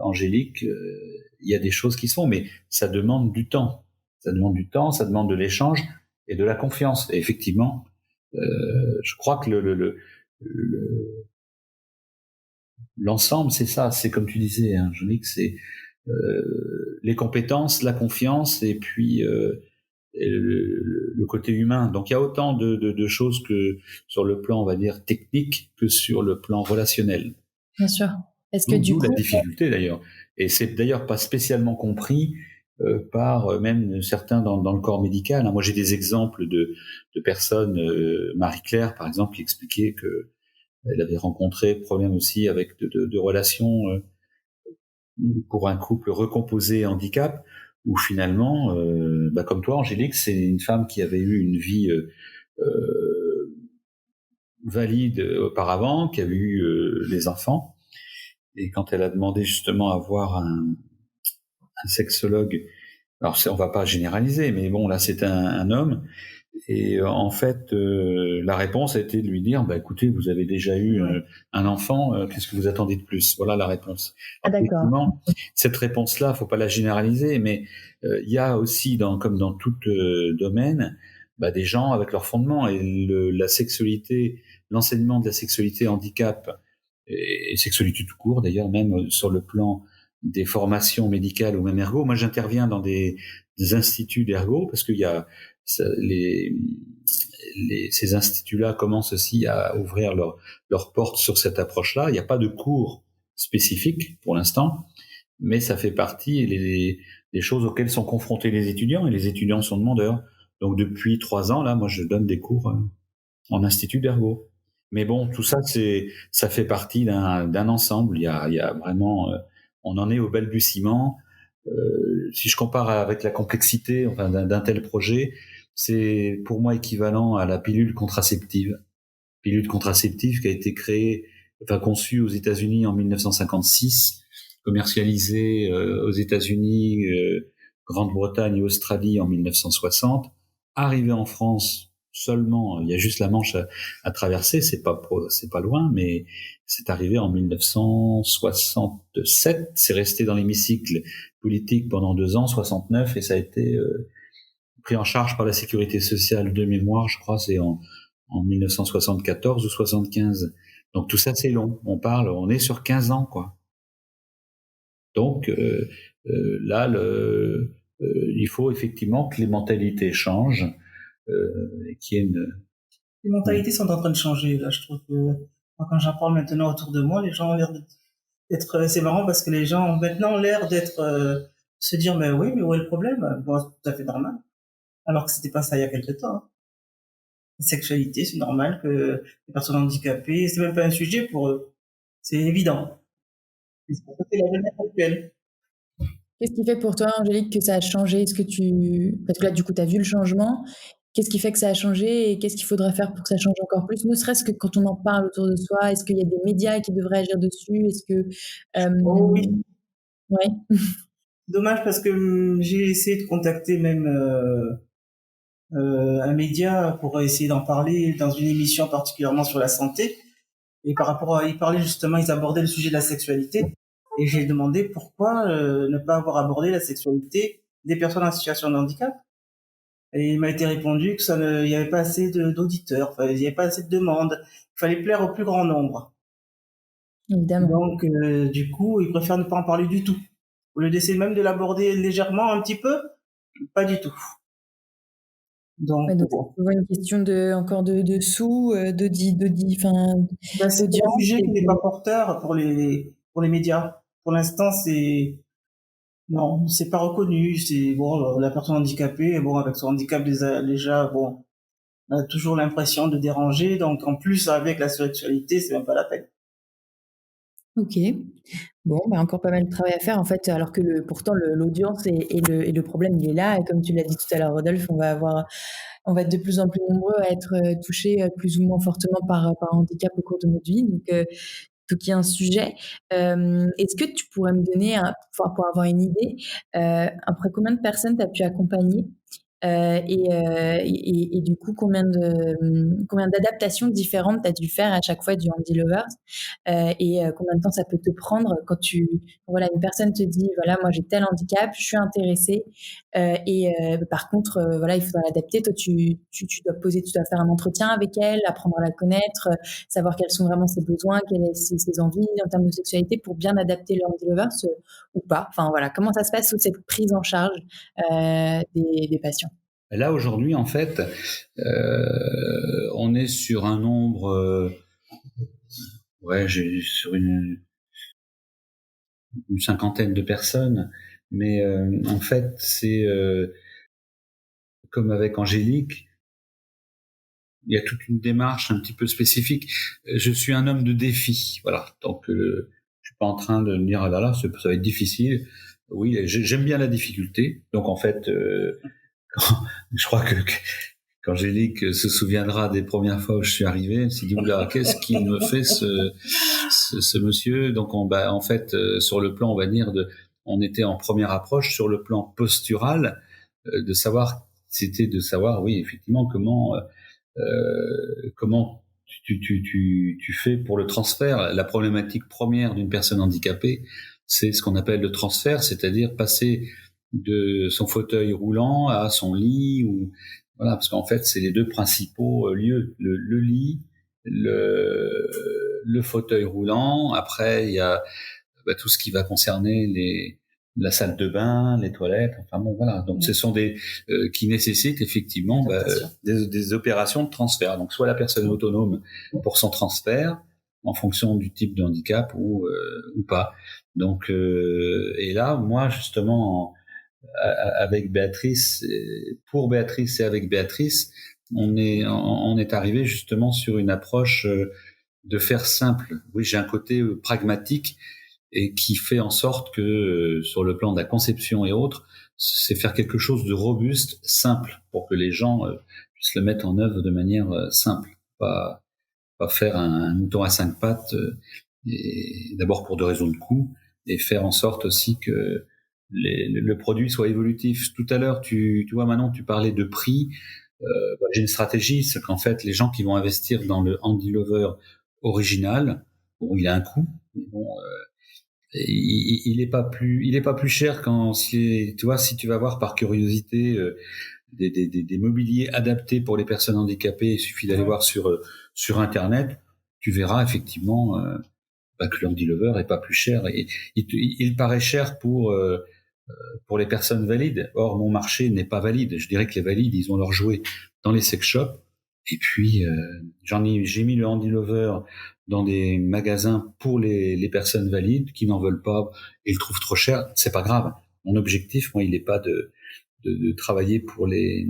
Angélique, il y a des choses qui se font, mais ça demande du temps. Ça demande du temps, ça demande de l'échange. et de la confiance. Et effectivement, je crois que l'ensemble, c'est ça. C'est comme tu disais, hein, Jean-Luc, c'est les compétences, la confiance, et puis et le côté humain. Donc il y a autant de choses que sur le plan, on va dire, technique que sur le plan relationnel. Bien sûr. Est-ce que du D'où la coup, difficulté d'ailleurs. Et c'est d'ailleurs pas spécialement compris par même certains dans le corps médical. Moi j'ai des exemples de personnes, Marie-Claire par exemple, qui expliquait que elle avait rencontré problème aussi avec de relations pour un couple recomposé handicap, où finalement, comme toi, Angélique, c'est une femme qui avait eu une vie valide auparavant, qui avait eu les enfants, et quand elle a demandé justement à voir un sexologue, alors on va pas généraliser, mais bon, là c'est un homme, et en fait, la réponse a été de lui dire, écoutez, vous avez déjà eu un enfant, qu'est-ce que vous attendez de plus? Voilà la réponse. ah, Alors, d'accord. effectivement, cette réponse-là, faut pas la généraliser, mais il y a aussi, comme dans tout domaine, des gens avec leur fondement, et la sexualité, l'enseignement de la sexualité handicap et sexualité tout court, d'ailleurs, même sur le plan des formations médicales ou même ergo. Moi, j'interviens dans des instituts d'ergo parce qu'il y a ces instituts-là commencent aussi à ouvrir leurs portes sur cette approche-là. Il n'y a pas de cours spécifiques pour l'instant, mais ça fait partie des choses auxquelles sont confrontés les étudiants, et les étudiants sont demandeurs. Donc depuis 3 ans, là, moi, je donne des cours en institut d'ergo. Mais bon, tout ça, ça fait partie d'un ensemble. Il y a vraiment, on en est au balbutiement. Si je compare avec la complexité, enfin, d'un tel projet, c'est pour moi équivalent à la pilule contraceptive. Pilule contraceptive qui a été conçue aux États-Unis en 1956, commercialisée aux États-Unis, Grande-Bretagne et Australie en 1960, arrivée en France seulement, il y a juste la Manche à traverser, c'est pas loin, mais c'est arrivé en 1967, c'est resté dans l'hémicycle politique pendant 2 ans, 69, et ça a été pris en charge par la sécurité sociale de mémoire, je crois, c'est en 1974 ou 75. Donc tout ça, c'est long. On est sur 15 ans, quoi. Donc là, il faut effectivement que les mentalités changent, et qu'il y ait Les mentalités sont en train de changer. Là, je trouve que quand j'en parle maintenant autour de moi, les gens ont l'air d'être. C'est marrant parce que les gens ont maintenant l'air d'être se dire mais oui, mais où est le problème? Bon, c'est tout à fait normal. Alors que c'était pas ça il y a quelque temps. La sexualité, c'est normal que les personnes handicapées, c'est même pas un sujet pour eux. C'est évident. C'est la jeunesse actuelle. Qu'est-ce qui fait pour toi, Angélique, que ça a changé? Parce que là, du coup, tu as vu le changement. Qu'est-ce qui fait que ça a changé et qu'est-ce qu'il faudrait faire pour que ça change encore plus? Ne serait-ce que quand on en parle autour de soi, est-ce qu'il y a des médias qui devraient agir dessus? Est-ce que, Oh oui, ouais, dommage parce que j'ai essayé de contacter même un média pour essayer d'en parler dans une émission particulièrement sur la santé. Et par rapport à, ils parlaient justement, ils abordaient le sujet de la sexualité. Et j'ai demandé pourquoi ne pas avoir abordé la sexualité des personnes en situation de handicap. Et il m'a été répondu que il n'y avait pas assez d'auditeurs, enfin, il n'y avait pas assez de demandes, il fallait plaire au plus grand nombre. évidemment. Donc, du coup, ils préfèrent ne pas en parler du tout. Au lieu d'essayer même de l'aborder légèrement un petit peu, pas du tout. Donc, Ouais, donc bon. c'est souvent une question encore de sous, C'est un d'audience sujet et qui n'est pas porteur pour les médias. Pour l'instant, non, c'est pas reconnu. C'est bon, la personne handicapée, bon, avec son handicap déjà, bon, on a toujours l'impression de déranger. Donc, en plus, avec la sexualité, c'est même pas la peine. OK. Bon, encore pas mal de travail à faire en fait, alors que pourtant l'audience et le problème, il est là et comme tu l'as dit tout à l'heure, Rodolphe, on va être de plus en plus nombreux à être, touchés, plus ou moins fortement par un handicap au cours de notre vie, donc il y a un sujet. Est-ce que tu pourrais me donner pour avoir une idée, après combien de personnes tu as pu accompagner Et du coup, combien d'adaptations différentes tu as dû faire à chaque fois du Handy Lovers, combien de temps ça peut te prendre quand voilà, une personne te dit, voilà, moi j'ai tel handicap, je suis intéressée, par contre, voilà, il faudra l'adapter. Toi, tu dois faire un entretien avec elle, apprendre à la connaître, savoir quels sont vraiment ses besoins, quelles sont ses envies en termes de sexualité pour bien adapter le Handy Lovers ou pas. Enfin voilà, comment ça se passe toute cette prise en charge des patients? Là, aujourd'hui, en fait, on est sur un nombre, sur une cinquantaine de personnes, mais en fait, c'est comme avec Angélique, il y a toute une démarche un petit peu spécifique. Je suis un homme de défi, voilà. Donc, je suis pas en train de me dire ah là là, ça va être difficile. Oui, j'aime bien la difficulté. Donc, en fait, je crois qu'Angélique se souviendra des premières fois où je suis arrivé. Elle s'est dit oula, qu'est-ce qu'il me fait ce monsieur. Donc, en fait, sur le plan, on va dire on était en première approche sur le plan postural, c'était de savoir, oui, effectivement, comment tu fais pour le transfert. La problématique première d'une personne handicapée, c'est ce qu'on appelle le transfert, c'est-à-dire passer de son fauteuil roulant à son lit, ou voilà, parce qu'en fait, c'est les deux principaux lieux, le lit, le fauteuil roulant. Après, il y a tout ce qui va concerner la salle de bain, les toilettes, enfin bon voilà. Donc ce sont des qui nécessitent effectivement des opérations de transfert. Donc soit la personne est autonome pour son transfert en fonction du type de handicap ou pas. Donc et là moi justement avec Béatrice, pour Béatrice et avec Béatrice, on est arrivé justement sur une approche de faire simple. Oui, j'ai un côté pragmatique et qui fait en sorte que sur le plan de la conception et autres, c'est faire quelque chose de robuste, simple, pour que les gens puissent le mettre en œuvre de manière simple, pas faire un mouton à cinq pattes, et d'abord pour 2 raisons de coût, et faire en sorte aussi que le produit soit évolutif. Tout à l'heure, tu vois, Manon, tu parlais de prix. J'ai une stratégie, c'est qu'en fait, les gens qui vont investir dans le Handy Lover original, bon, il a un coût, mais bon, il est pas plus cher tu vois, si tu vas voir par curiosité des mobiliers adaptés pour les personnes handicapées, il suffit d'aller voir sur internet, tu verras effectivement que le Handy Lover est pas plus cher, et il paraît cher pour les personnes valides. Or, mon marché n'est pas valide. Je dirais que les valides, ils ont leur jouet dans les sex shops. Et puis, j'ai mis le Handy Lover dans des magasins pour les personnes valides qui n'en veulent pas et le trouvent trop cher. C'est pas grave. Mon objectif, moi, il n'est pas de travailler pour les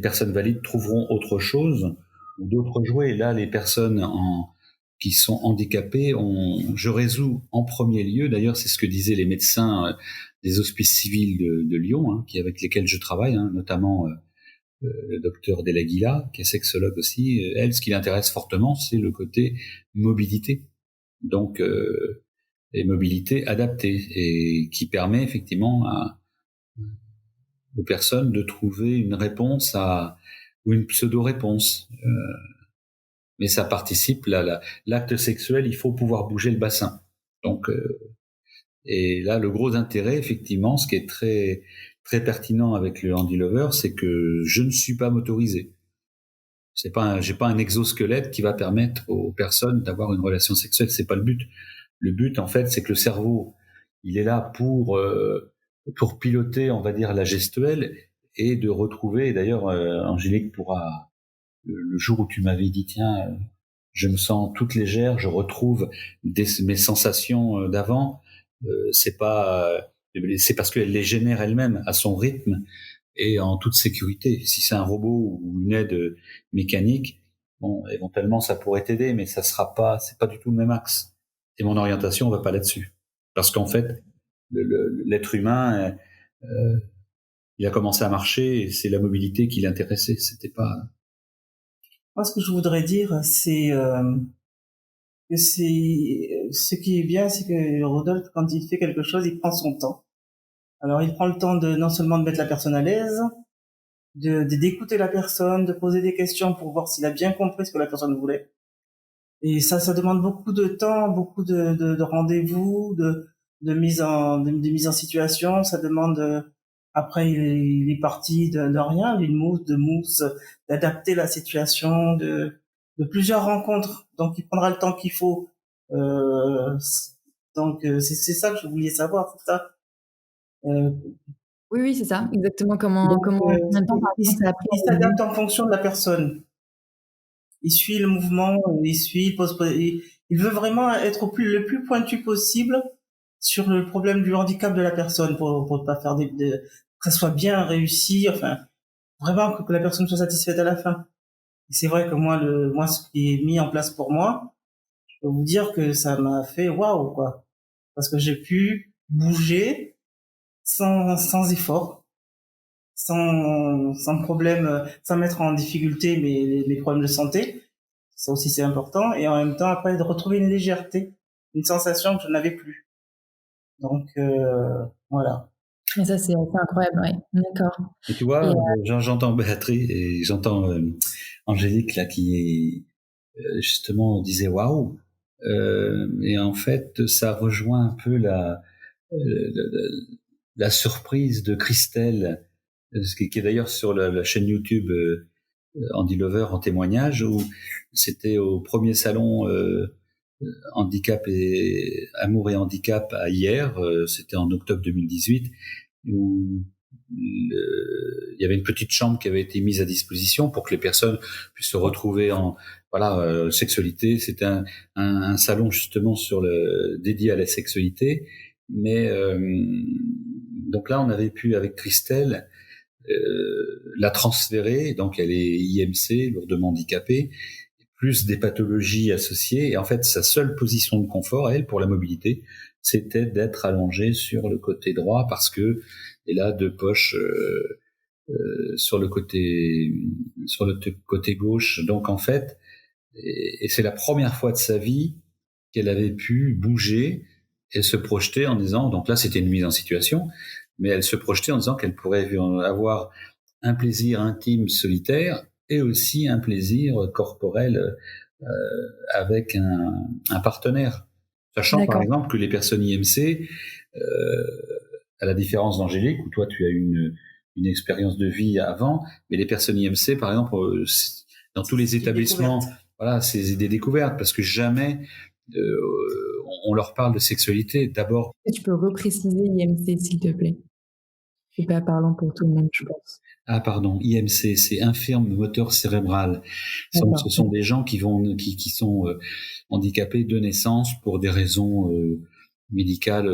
personnes valides trouveront autre chose ou d'autres jouets. Là, les personnes qui sont handicapées, je résous en premier lieu. D'ailleurs, c'est ce que disaient les médecins des hospices civils de Lyon, avec lesquels je travaille, notamment le docteur Delaguila, qui est sexologue aussi. Elle, ce qui l'intéresse fortement, c'est le côté mobilité. Donc, et mobilité adaptée, et qui permet effectivement aux personnes de trouver une réponse ou une pseudo-réponse. Mais ça participe, l'acte sexuel, il faut pouvoir bouger le bassin. Donc, et là, le gros intérêt, effectivement, ce qui est très, très pertinent avec le Handy Lover, c'est que je ne suis pas motorisé. J'ai pas un exosquelette qui va permettre aux personnes d'avoir une relation sexuelle. C'est pas le but. Le but, en fait, c'est que le cerveau, il est là pour piloter, on va dire, la gestuelle, et de retrouver. D'ailleurs, Angélique pourra, le jour où tu m'avais dit, tiens, je me sens toute légère, je retrouve mes sensations d'avant. C'est parce qu'elle les génère elle-même à son rythme et en toute sécurité. Si c'est un robot ou une aide mécanique, bon, éventuellement ça pourrait t'aider, mais c'est pas du tout le même axe. Et mon orientation va pas là-dessus, parce qu'en fait, l'être humain, il a commencé à marcher et c'est la mobilité qui l'intéressait. C'était pas. Moi, ce que je voudrais dire, c'est que ce qui est bien, c'est que Rodolphe, quand il fait quelque chose, il prend son temps. Alors, il prend le temps non seulement de mettre la personne à l'aise, d'écouter la personne, de poser des questions pour voir s'il a bien compris ce que la personne voulait. Et ça demande beaucoup de temps, beaucoup de rendez-vous, de mise en situation. Ça demande, après, il est parti de rien, d'une mousse, d'adapter la situation, de plusieurs rencontres. Donc, il prendra le temps qu'il faut. Donc, c'est ça que je voulais savoir, c'est ça. Oui, c'est ça, exactement. Donc, Combien de temps, par exemple, ça a pris il au début? s'adapte en fonction de la personne. Il suit le mouvement, il veut vraiment être le plus pointu possible sur le problème du handicap de la personne pour pas faire que ça soit bien réussi, enfin, vraiment que la personne soit satisfaite à la fin. Et c'est vrai que moi, ce qui est mis en place pour moi, je peux vous dire que ça m'a fait waouh, quoi. Parce que j'ai pu bouger sans effort, sans problème, sans mettre en difficulté mes problèmes de santé. Ça aussi, c'est important. Et en même temps, après, de retrouver une légèreté, une sensation que je n'avais plus. Donc, voilà. Et ça, c'est incroyable, ouais. D'accord. Et tu vois, j'entends Béatrice et j'entends Angélique là qui justement disait waouh. Et en fait, ça rejoint un peu la surprise de Christelle, qui est d'ailleurs sur la chaîne YouTube Andy Lover en témoignage, où c'était au premier salon handicap et amour et handicap à hier, c'était en octobre 2018, où il y avait une petite chambre qui avait été mise à disposition pour que les personnes puissent se retrouver en sexualité. C'était un salon justement dédié à la sexualité. Mais donc là, on avait pu avec Christelle la transférer. Donc elle est IMC, lourdement handicapée, plus des pathologies associées. Et en fait, sa seule position de confort, elle, pour la mobilité, c'était d'être allongée sur le côté droit parce que elle a deux poches sur le côté gauche. Donc en fait, et c'est la première fois de sa vie qu'elle avait pu bouger et se projeter en disant, donc là c'était une mise en situation, mais elle se projetait en disant qu'elle pourrait avoir un plaisir intime solitaire et aussi un plaisir corporel avec un partenaire. Sachant D'accord. par exemple que les personnes IMC, à la différence d'Angélique, où toi tu as eu une expérience de vie avant, mais les personnes IMC, par exemple, dans tous les établissements, voilà, c'est des découvertes, parce que jamais on leur parle de sexualité. D'abord. Tu peux repréciser IMC, s'il te plaît? C'est pas parlant pour tout le monde, je pense. Ah pardon, IMC, c'est infirme moteur cérébral. Ce sont des gens qui sont handicapés de naissance pour des raisons médicales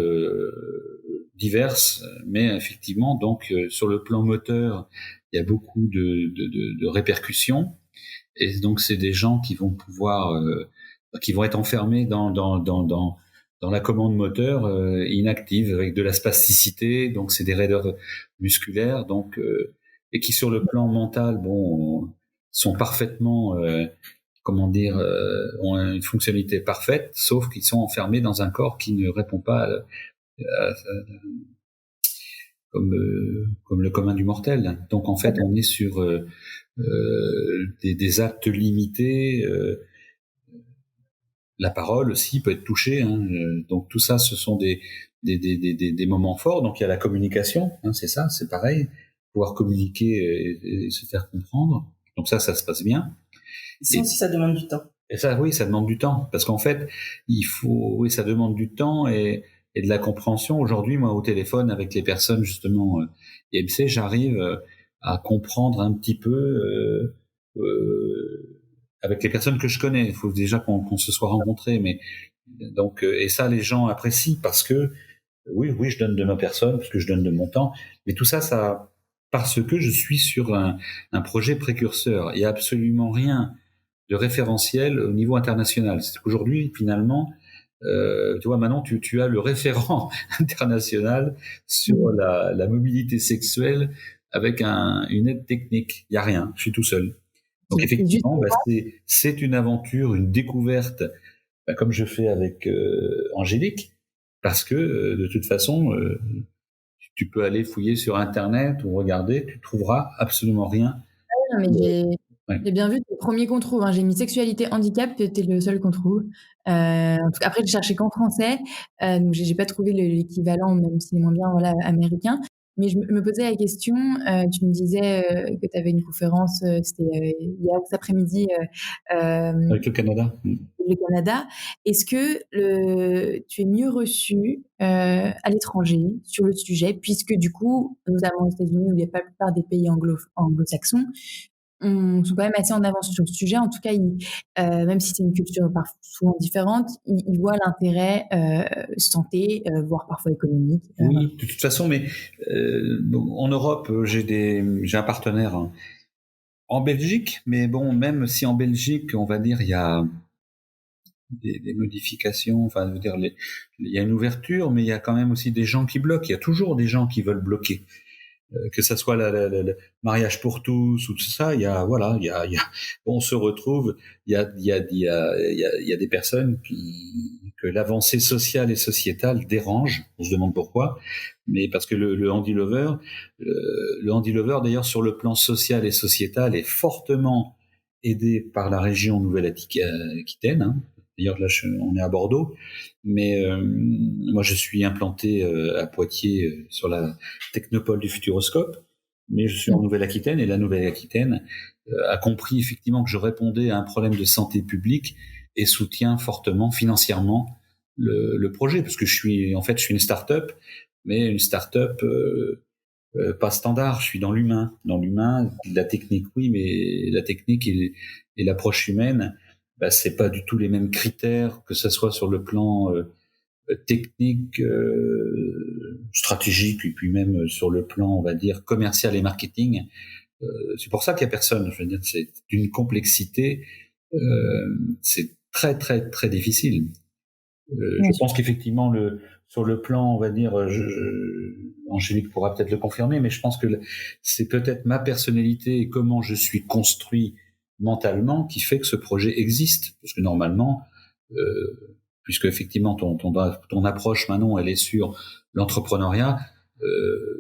diverses, mais effectivement, donc sur le plan moteur, il y a beaucoup de répercussions, et donc c'est des gens qui vont qui vont être enfermés dans la commande moteur inactive avec de la spasticité, donc c'est des raideurs musculaires, donc et qui sur le plan mental, sont parfaitement, ont une fonctionnalité parfaite, sauf qu'ils sont enfermés dans un corps qui ne répond pas comme le commun du mortel. Donc en fait, on est sur des actes limités. La parole aussi peut être touchée. Donc tout ça, ce sont des moments forts. Donc il y a la communication, c'est ça, c'est pareil. Pouvoir communiquer et se faire comprendre. Donc ça se passe bien. Et aussi, ça demande du temps. Et ça, oui, ça demande du temps. Parce qu'en fait, ça demande du temps et de la compréhension. Aujourd'hui, moi, au téléphone, avec les personnes, justement, IMC, j'arrive à comprendre un petit peu avec les personnes que je connais. Il faut déjà qu'on se soit rencontrés. Mais donc, et ça, les gens apprécient parce que, oui, je donne de ma personne, parce que je donne de mon temps. Mais tout ça parce que je suis sur un projet précurseur. Il n'y a absolument rien de référentiel au niveau international. C'est qu'aujourd'hui, finalement, tu vois, maintenant, tu as le référent international sur la mobilité sexuelle avec une aide technique. Il n'y a rien, je suis tout seul. Donc effectivement, c'est une aventure, une découverte, comme je fais avec Angélique, parce que de toute façon, tu peux aller fouiller sur Internet ou regarder, tu trouveras absolument rien. Non, mais j'ai bien vu, c'est le premier qu'on trouve. J'ai mis sexualité, handicap, t'es le seul qu'on trouve. En tout cas, après, je cherchais qu'en français, donc j'ai pas trouvé l'équivalent, même s'il est moins bien, voilà, américain. Mais je me posais la question, tu me disais que tu avais une conférence, c'était hier ou cet après-midi, Avec le Canada. le Canada. Est-ce que tu es mieux reçu à l'étranger sur le sujet, puisque du coup, notamment aux États-Unis, où il y a pas la plupart des pays anglo-saxons, sont quand même assez en avance sur le sujet. En tout cas, même si c'est une culture souvent différente, ils voient l'intérêt santé, voire parfois économique. Oui, de toute façon, mais en Europe, j'ai un partenaire en Belgique, mais bon, même si en Belgique, on va dire, il y a des modifications, enfin, je veux dire, il y a une ouverture, mais il y a quand même aussi des gens qui bloquent. Il y a toujours des gens qui veulent bloquer. Que ça soit le mariage pour tous ou tout ça, on se retrouve, il y a des personnes que l'avancée sociale et sociétale dérange. On se demande pourquoi, mais parce que le Handy Lover d'ailleurs sur le plan social et sociétal est fortement aidé par la région Nouvelle-Aquitaine. Hein. D'ailleurs, là, on est à Bordeaux, mais moi, je suis implanté à Poitiers sur la technopole du Futuroscope, mais je suis en Nouvelle-Aquitaine, et la Nouvelle-Aquitaine a compris effectivement que je répondais à un problème de santé publique et soutient fortement financièrement le projet, parce que je suis une start-up, mais une start-up pas standard. Je suis dans l'humain, la technique, oui, mais la technique et l'approche humaine, c'est pas du tout les mêmes critères, que ça soit sur le plan technique, stratégique, et puis même sur le plan, on va dire, commercial et marketing. C'est pour ça qu'il y a personne. Je veux dire, c'est d'une complexité, c'est très très très difficile. Je pense qu'effectivement, sur le plan, on va dire, Angélique pourra peut-être le confirmer, mais je pense que c'est peut-être ma personnalité et comment je suis construit mentalement qui fait que ce projet existe. Parce que normalement, puisque effectivement ton approche, Manon, elle est sur l'entrepreneuriat,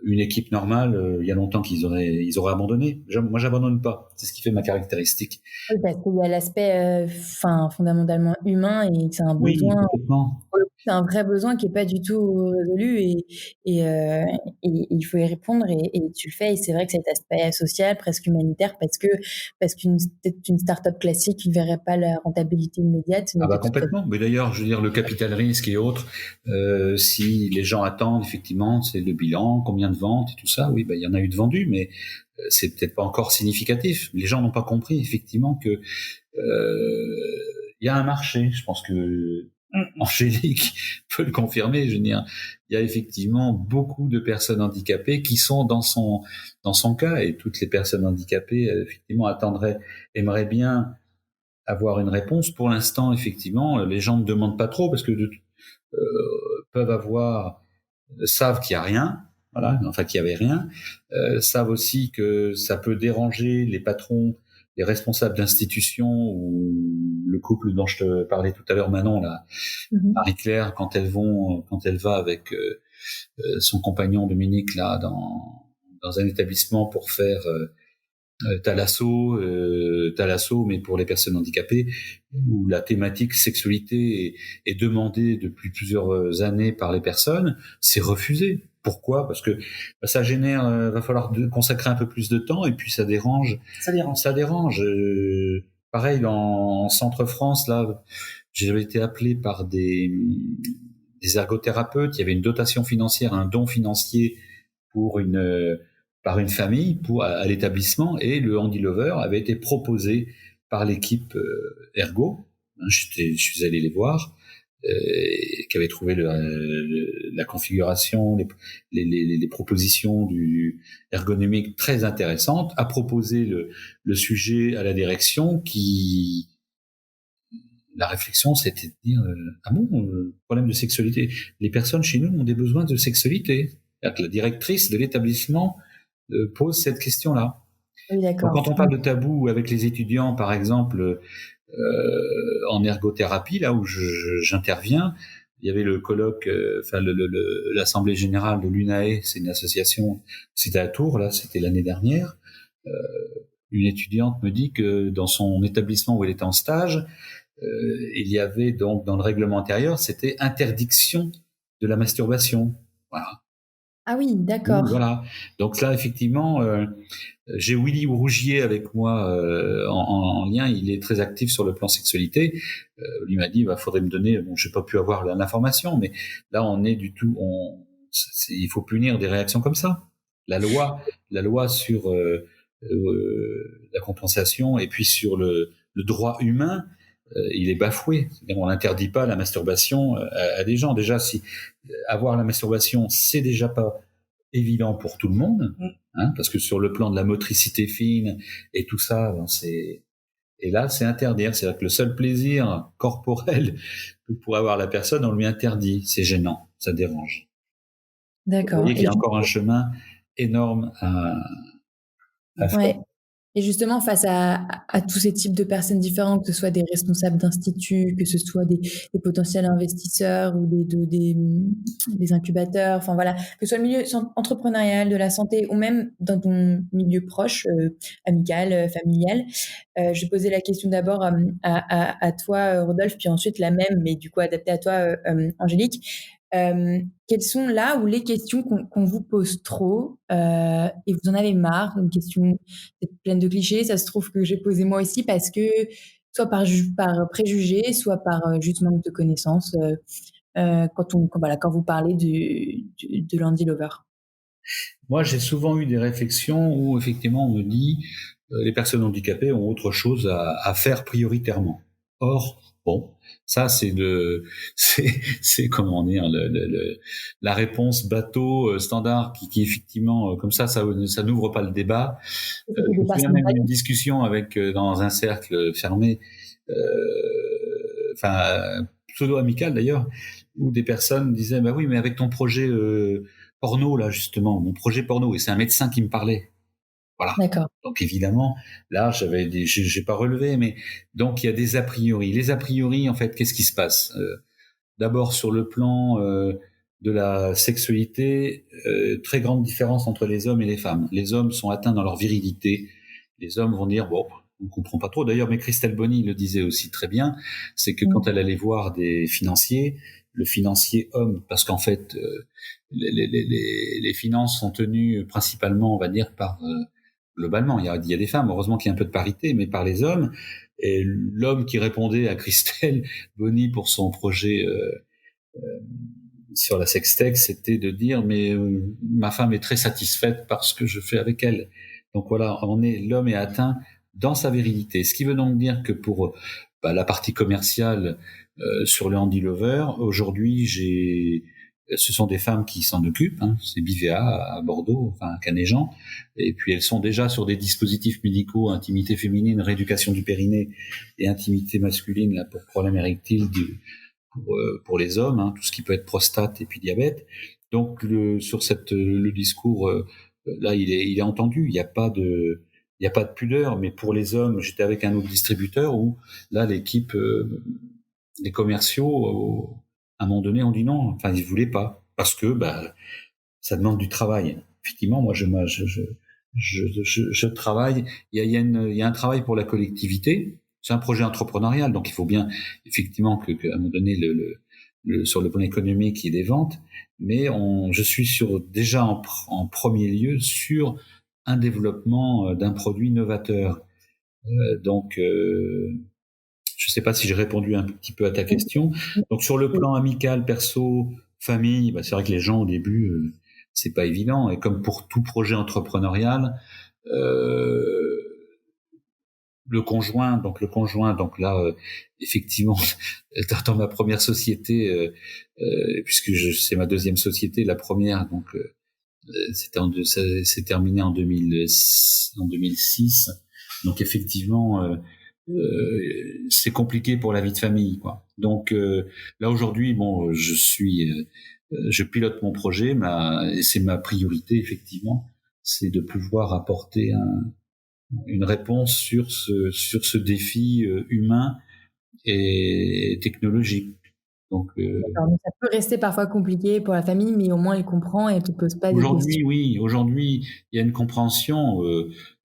une équipe normale, il y a longtemps ils auraient abandonné. Moi, j'abandonne pas. C'est ce qui fait ma caractéristique. Oui, parce qu'il y a l'aspect fondamentalement humain, et que c'est un besoin. Oui, complètement. C'est un vrai besoin qui est pas du tout résolu, et il faut y répondre, et tu le fais. Et c'est vrai que cet aspect social, presque humanitaire, parce qu'une start-up classique ne verrait pas la rentabilité immédiate. Mais complètement. Mais d'ailleurs, je veux dire, le capital risque et autres, si les gens attendent, effectivement, c'est le bilan, combien de ventes et tout ça. Oui, il y en a eu de vendus, mais c'est peut-être pas encore significatif. Les gens n'ont pas compris, effectivement, que il y a un marché. Je pense que Angélique peut le confirmer. Je veux dire, il y a effectivement beaucoup de personnes handicapées qui sont dans son cas, et toutes les personnes handicapées, effectivement, aimeraient bien avoir une réponse. Pour l'instant, effectivement, les gens ne demandent pas trop, parce que savent qu'il y a rien, voilà, enfin qu'il y avait rien, savent aussi que ça peut déranger les patrons, les responsables d'institutions, ou le couple dont je te parlais tout à l'heure, Manon, là, Marie-Claire, quand elle va avec son compagnon Dominique là dans un établissement pour faire Thalasso, mais pour les personnes handicapées, où la thématique sexualité est demandée depuis plusieurs années par les personnes, c'est refusé. Pourquoi ? Parce que ça génère, va falloir consacrer un peu plus de temps, et puis ça dérange. Ça dérange. Pareil, en Centre-France, là, j'avais été appelé par des ergothérapeutes. Il y avait une dotation financière, un don financier par une famille à l'établissement, et le Handy Lover avait été proposé par l'équipe Ergo. Je suis allé les voir, qui avait trouvé la configuration, les propositions ergonomiques très intéressantes, a proposé le sujet à la direction, la réflexion, c'était de dire problème de sexualité. Les personnes chez nous ont des besoins de sexualité. La directrice de l'établissement pose cette question-là. Oui, d'accord. Donc, quand on parle de tabou avec les étudiants, par exemple, en ergothérapie, là où j'interviens, il y avait le colloque, l'assemblée générale de l'UNAE, c'est une association, c'était à Tours, là, c'était l'année dernière. Une étudiante me dit que dans son établissement où elle était en stage, il y avait donc dans le règlement intérieur, c'était interdiction de la masturbation. Voilà. Ah oui, d'accord. Voilà. Donc là, effectivement, j'ai Willy Rougier avec moi en lien. Il est très actif sur le plan sexualité. Il m'a dit, faudrait me donner. Bon, j'ai pas pu avoir l'information, mais là, on est du tout. Il faut punir des réactions comme ça. La loi sur la compensation et puis sur le droit humain, il est bafoué. On n'interdit pas la masturbation à des gens. Déjà, si avoir la masturbation, c'est déjà pas évident pour tout le monde, parce que sur le plan de la motricité fine et tout ça, et là, c'est interdire. C'est-à-dire que le seul plaisir corporel que pourrait avoir la personne, on lui interdit. C'est gênant, ça dérange. D'accord. Vous voyez qu'il y a encore un chemin énorme à faire. Et justement, face à tous ces types de personnes différentes, que ce soit des responsables d'instituts, que ce soit des potentiels investisseurs ou des incubateurs, enfin voilà, que ce soit le milieu entrepreneurial, de la santé ou même dans ton milieu proche, amical, familial, je posais la question d'abord à toi, Rodolphe, puis ensuite la même, mais du coup adaptée à toi, Angélique. Quelles sont là où les questions qu'on vous pose trop et vous en avez marre, une question peut-être pleine de clichés, ça se trouve que j'ai posé moi aussi parce que soit par préjugé, soit par juste manque de connaissances quand vous parlez de l'Andy Lover. Moi, j'ai souvent eu des réflexions où effectivement on me dit les personnes handicapées ont autre chose à faire prioritairement. Or, bon, ça c'est comment dire la réponse bateau standard qui effectivement comme ça n'ouvre pas le débat. Je me souviens même d'une discussion avec dans un cercle fermé, pseudo amical d'ailleurs, où des personnes disaient bah oui mais avec ton projet porno là justement, mon projet porno, et c'est un médecin qui me parlait. Voilà. D'accord. Donc évidemment, là, j'ai pas relevé, mais donc il y a des a priori. Les a priori, en fait, qu'est-ce qui se passe D'abord sur le plan de la sexualité, très grande différence entre les hommes et les femmes. Les hommes sont atteints dans leur virilité. Les hommes vont dire bon, on comprend pas trop. D'ailleurs, mais Christelle Bonny le disait aussi très bien, c'est que quand elle allait voir des financiers, le financier homme, parce qu'en fait, les finances sont tenues principalement, on va dire, par globalement, il y a des femmes, heureusement qu'il y a un peu de parité, mais par les hommes. Et l'homme qui répondait à Christelle Bonny pour son projet sur la sextech, c'était de dire mais ma femme est très satisfaite par ce que je fais avec elle. Donc voilà, l'homme est atteint dans sa virilité. Ce qui veut donc dire que pour la partie commerciale sur le Handy Lover, aujourd'hui ce sont des femmes qui s'en occupent, c'est Bivea à Bordeaux, enfin à Canéjan, et puis elles sont déjà sur des dispositifs médicaux, intimité féminine, rééducation du périnée et intimité masculine là, pour problèmes érectiles pour les hommes, tout ce qui peut être prostate et puis diabète. Donc sur le discours là il est entendu, il n'y a pas de pudeur, mais pour les hommes, j'étais avec un autre distributeur où là l'équipe les commerciaux à un moment donné, on dit non. Enfin, ils voulaient pas parce que ça demande du travail. Effectivement, moi, je travaille. Il y a un travail pour la collectivité. C'est un projet entrepreneurial, donc il faut bien effectivement qu'à un moment donné, sur le plan économique, il y ait des ventes. Mais je suis déjà en premier lieu sur un développement d'un produit novateur. Je ne sais pas si j'ai répondu un petit peu à ta question. Donc sur le plan amical, perso, famille, c'est vrai que les gens au début, c'est pas évident. Et comme pour tout projet entrepreneurial, le conjoint, donc là, effectivement, dans ma première société, puisque c'est ma deuxième société, la première, donc c'est terminé en 2006. Donc effectivement. C'est compliqué pour la vie de famille, quoi. Donc là aujourd'hui, je pilote mon projet, et c'est ma priorité effectivement, c'est de pouvoir apporter une réponse sur ce défi humain et technologique. Donc, D'accord, donc ça peut rester parfois compliqué pour la famille, mais au moins elle comprend et elle te pose pas des questions. aujourd'hui, oui, aujourd'hui, il y a une compréhension.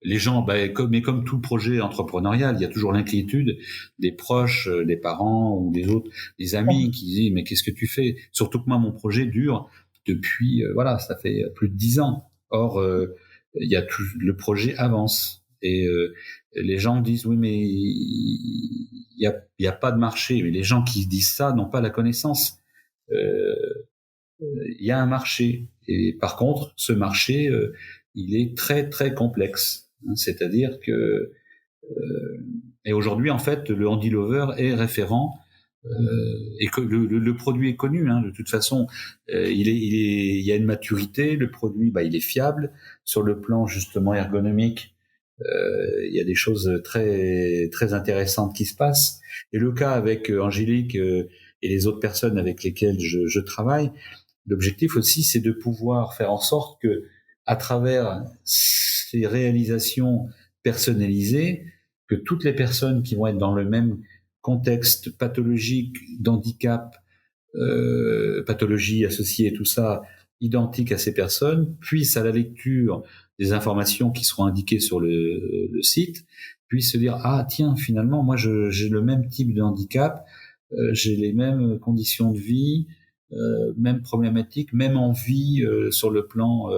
Les gens, mais comme tout projet entrepreneurial, il y a toujours l'inquiétude des proches, des parents ou des autres, des amis qui disent mais qu'est-ce que tu fais? Surtout que moi, mon projet dure depuis, voilà, ça fait plus de 10 ans. Or, il y a le projet avance et les gens disent oui, mais il y a pas de marché. Mais les gens qui disent ça n'ont pas la connaissance. Euh, il y a un marché. Et par contre, ce marché, il est très très complexe. C'est-à-dire que et aujourd'hui, en fait, le Handy Lover est référent et que le produit est connu. De toute façon, il y a une maturité. Le produit, il est fiable sur le plan justement ergonomique. Il y a des choses très très intéressantes qui se passent. Et le cas avec Angélique et les autres personnes avec lesquelles je travaille. L'objectif aussi, c'est de pouvoir faire en sorte que, à travers ces réalisations personnalisées, que toutes les personnes qui vont être dans le même contexte pathologique, d'handicap, pathologie associée, tout ça, identique à ces personnes, puissent, à la lecture des informations qui seront indiquées sur le site, puissent se dire, ah tiens, finalement, moi j'ai le même type de handicap, j'ai les mêmes conditions de vie, même problématique, même envie sur le plan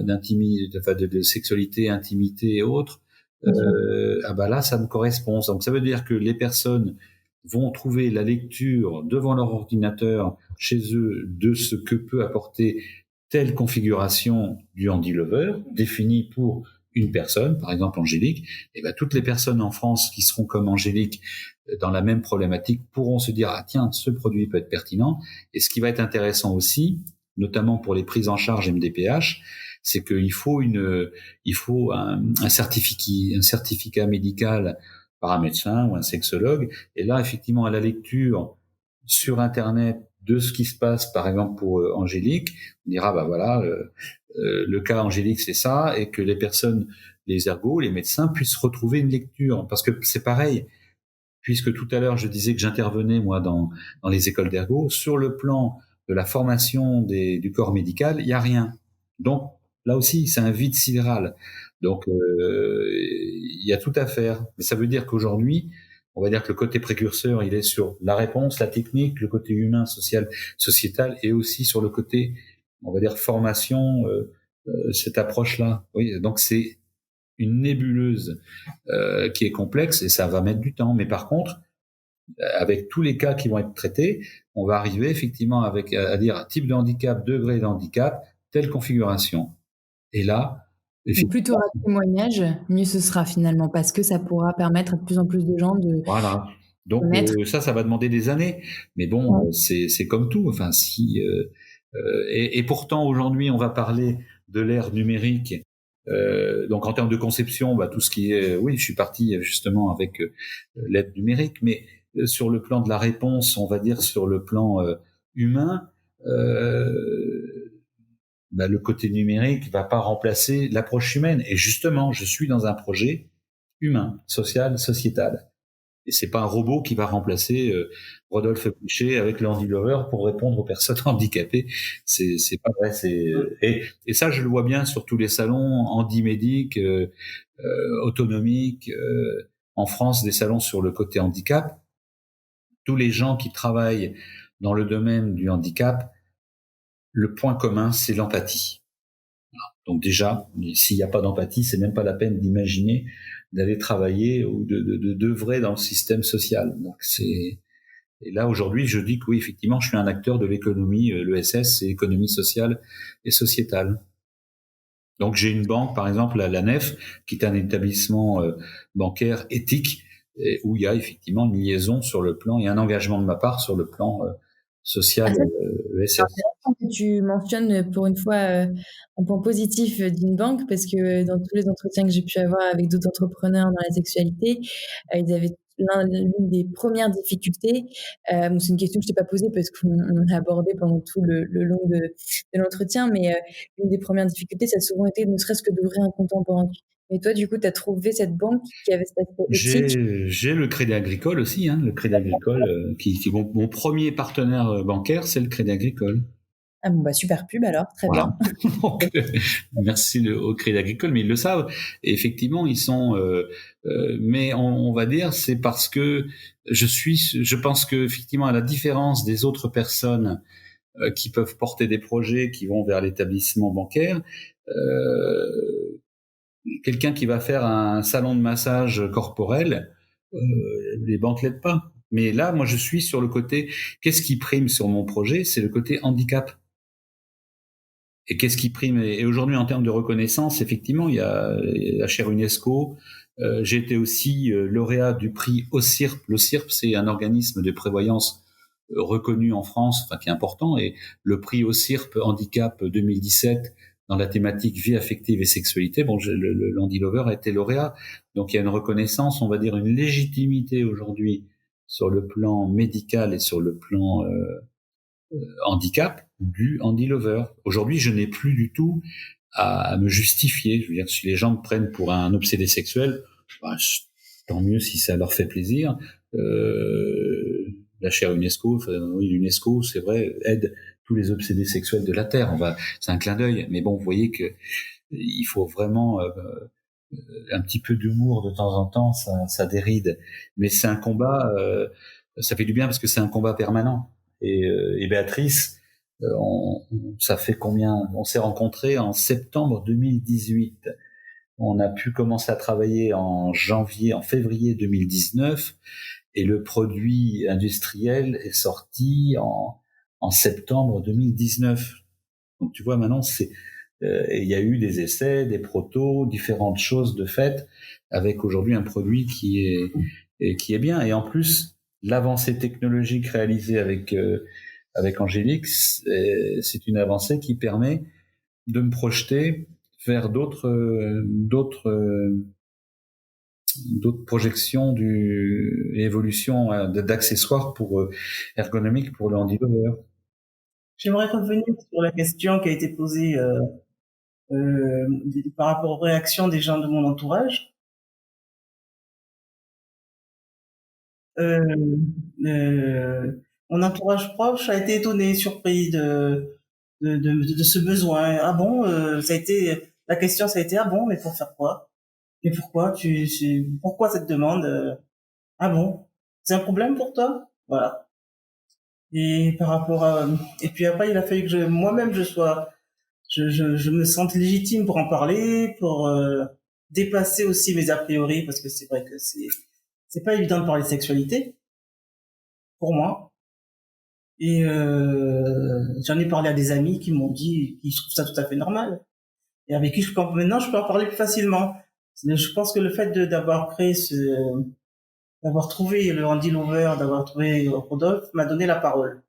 d'intimité, enfin de sexualité, intimité et autres. Là, ça me correspond. Donc ça veut dire que les personnes vont trouver la lecture devant leur ordinateur chez eux de ce que peut apporter telle configuration du Handy Lover définie pour une personne, par exemple Angélique. Et toutes les personnes en France qui seront comme Angélique dans la même problématique pourront se dire ah tiens, ce produit peut être pertinent. Et ce qui va être intéressant aussi, notamment pour les prises en charge MDPH, c'est qu'il faut un certificat médical par un médecin ou un sexologue. Et là, effectivement, à la lecture sur Internet de ce qui se passe, par exemple pour Angélique, on dira voilà, le cas Angélique c'est ça, et que les personnes, les ergos, les médecins puissent retrouver une lecture, parce que c'est pareil. Puisque tout à l'heure je disais que j'intervenais moi dans les écoles d'ergo, sur le plan de la formation du corps médical, il y a rien. Donc là aussi, c'est un vide sidéral. Donc il y a tout à faire. Mais ça veut dire qu'aujourd'hui, on va dire que le côté précurseur, il est sur la réponse, la technique, le côté humain, social, sociétal, et aussi sur le côté, on va dire, formation, cette approche-là. Oui, donc c'est une nébuleuse qui est complexe et ça va mettre du temps. Mais par contre, avec tous les cas qui vont être traités, on va arriver effectivement à dire type de handicap, degré de handicap, telle configuration. Et là, Plus tu auras de témoignages, mieux ce sera finalement, parce que ça pourra permettre à de plus en plus de gens de voilà. Donc connaître. ça va demander des années. Mais bon, c'est comme tout. Enfin, et pourtant aujourd'hui, on va parler de l'ère numérique. Donc en termes de conception, tout ce qui est, oui, je suis parti justement avec l'aide numérique, mais sur le plan de la réponse, on va dire sur le plan humain, le côté numérique va pas remplacer l'approche humaine. Et justement, je suis dans un projet humain, social, sociétal. Et c'est pas un robot qui va remplacer Rodolphe Boucher avec le Handy Lover pour répondre aux personnes handicapées. C'est pas vrai. Et ça, je le vois bien sur tous les salons handimédiques, autonomiques. En France, des salons sur le côté handicap. Tous les gens qui travaillent dans le domaine du handicap, le point commun, c'est l'empathie. Donc déjà, s'il n'y a pas d'empathie, c'est même pas la peine d'imaginer d'aller travailler ou d'œuvrer dans le système social. Donc et là aujourd'hui, je dis que oui, effectivement, je suis un acteur de l'économie, l'ESS, c'est économie sociale et sociétale. Donc j'ai une banque, par exemple, la Nef, qui est un établissement bancaire éthique, où il y a effectivement une liaison sur le plan, il y a un engagement de ma part sur le plan social ESS. C'est intéressant que tu mentionnes pour une fois un point positif d'une banque, parce que dans tous les entretiens que j'ai pu avoir avec d'autres entrepreneurs dans la sexualité, ils avaient l'une des premières difficultés, c'est une question que je t'ai pas posée parce qu'on l'a abordée pendant tout le long de l'entretien, mais l'une des premières difficultés, ça a souvent été ne serait-ce que d'ouvrir un compte en banque. Et toi, du coup, tu as trouvé cette banque qui avait cet aspect éthique? J'ai le Crédit Agricole aussi, hein, le Crédit Agricole, qui mon premier partenaire bancaire, c'est le Crédit Agricole. Ah bon, bah super pub alors, très Voilà. bien. Donc, merci au Crédit Agricole, mais ils le savent. Et effectivement, ils sont. Mais on va dire, c'est parce que je pense que effectivement, à la différence des autres personnes qui peuvent porter des projets qui vont vers l'établissement bancaire, quelqu'un qui va faire un salon de massage corporel, les banques l'aident pas. Mais là, moi, je suis sur le côté. Qu'est-ce qui prime sur mon projet? C'est le côté handicap. Et qu'est-ce qui prime? Et aujourd'hui, en termes de reconnaissance, effectivement, il y a la chaire UNESCO. J'ai été aussi lauréat du prix OCIRP. L'OCIRP, c'est un organisme de prévoyance reconnu en France, enfin qui est important. Et le prix OCIRP Handicap 2017 dans la thématique vie affective et sexualité, bon, l'Andy Lover a été lauréat. Donc il y a une reconnaissance, on va dire une légitimité aujourd'hui sur le plan médical et sur le plan handicap du Andy Lover. Aujourd'hui, je n'ai plus du tout à me justifier. Je veux dire, si les gens me prennent pour un obsédé sexuel, bah, tant mieux si ça leur fait plaisir. La chaire UNESCO, enfin, oui, l'UNESCO, c'est vrai, aide tous les obsédés sexuels de la Terre. C'est un clin d'œil, mais bon, vous voyez que il faut vraiment un petit peu d'humour de temps en temps, ça déride. Mais c'est un combat, ça fait du bien parce que c'est un combat permanent. Et Béatrice, ça fait combien? On s'est rencontrés en septembre 2018. On a pu commencer à travailler en février 2019, et le produit industriel est sorti en septembre 2019. Donc tu vois, maintenant, il y a eu des essais, des protos, différentes choses de fait, avec aujourd'hui un produit qui est bien. Et en plus, l'avancée technologique réalisée avec Angélique, c'est une avancée qui permet de me projeter vers d'autres projections et évolutions d'accessoires ergonomiques pour le Andy Lover. J'aimerais revenir sur la question qui a été posée par rapport aux réactions des gens de mon entourage. Euh, Mon entourage proche a été étonné, surpris de ce besoin. Ah bon, la question, ça a été, ah bon, mais pour faire quoi? Et pourquoi pourquoi cette demande? Ah bon, c'est un problème pour toi? Voilà. Et et puis après, il a fallu que moi-même, je me sente légitime pour en parler, pour dépasser aussi mes a priori, parce que c'est vrai que c'est pas évident de parler de sexualité pour moi. Et j'en ai parlé à des amis qui m'ont dit qu'ils trouvent ça tout à fait normal, et avec qui maintenant je peux en parler plus facilement. Je pense que le fait d'avoir trouvé le Andy Lover, d'avoir trouvé Rodolphe, m'a donné la parole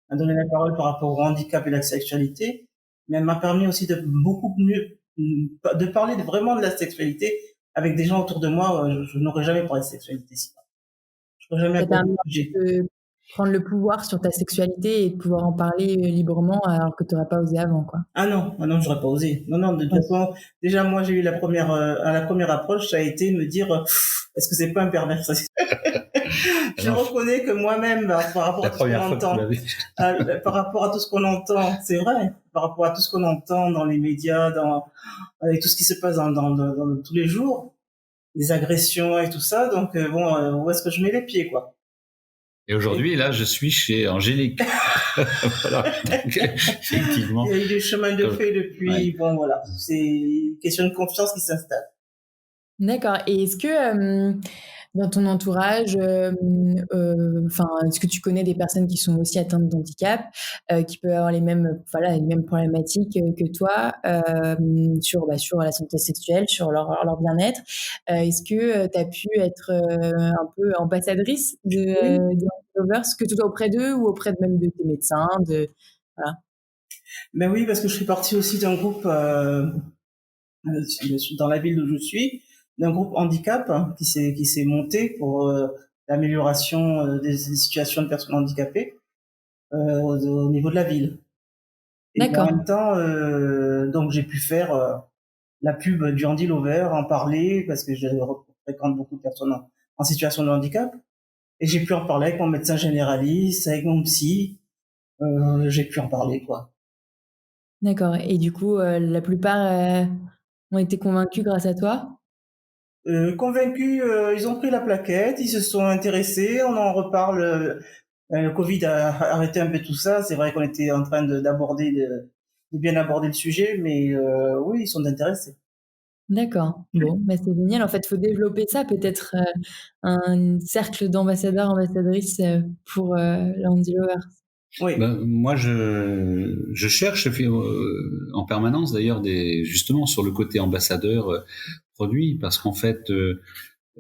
par rapport au handicap et la sexualité, mais elle m'a permis aussi de beaucoup mieux de parler vraiment de la sexualité avec des gens autour de moi. Je n'aurais jamais parlé de sexualité sinon. Je n'aurais jamais Ça t'a abordé permis le sujet. de prendre le pouvoir sur ta sexualité et de pouvoir en parler librement alors que tu n'aurais pas osé avant, quoi. Ah non, j'aurais pas osé. Non, de toute façon, déjà moi j'ai eu à la première approche, ça a été de me dire, est-ce que c'est pas un pervers ça? Je reconnais que moi-même, par rapport à tout ce qu'on entend, par rapport à tout ce qu'on entend, c'est vrai, par rapport à tout ce qu'on entend dans les médias, avec tout ce qui se passe dans tous les jours, les agressions et tout ça, donc où est-ce que je mets les pieds, quoi? Et aujourd'hui, là, je suis chez Angélique. Voilà. Donc, effectivement. Il y a eu des chemins de fait depuis. Ouais. Bon, voilà. C'est une question de confiance qui s'installe. D'accord. Et est-ce que dans ton entourage, est-ce que tu connais des personnes qui sont aussi atteintes d'handicap, qui peuvent avoir les mêmes problématiques que toi, sur la santé sexuelle, sur leur bien-être? Est-ce que tu as pu être un peu ambassadrice de Lovers, que ce soit auprès d'eux ou auprès même de tes médecins, voilà. Ben oui, parce que je suis partie aussi d'un groupe dans la ville où je suis, d'un groupe handicap qui s'est monté pour l'amélioration des situations de personnes handicapées au niveau de la ville. Et en même temps, donc j'ai pu faire la pub du Andy Lover, en parler, parce que je fréquente beaucoup de personnes en situation de handicap. Et j'ai pu en parler avec mon médecin généraliste, avec mon psy. J'ai pu en parler, quoi. D'accord. Et du coup, la plupart ont été convaincus grâce à toi? Convaincus, ils ont pris la plaquette, ils se sont intéressés, on en reparle. Le Covid a arrêté un peu tout ça. C'est vrai qu'on était en train de bien aborder le sujet, mais oui, ils sont intéressés. D'accord. Bon, bah, c'est génial. En fait, faut développer ça, peut-être, un cercle d'ambassadeurs, ambassadrices, pour, l'Andy Lovers. Oui, Ben, moi, je cherche en permanence d'ailleurs justement sur le côté ambassadeur produit, parce qu'en fait,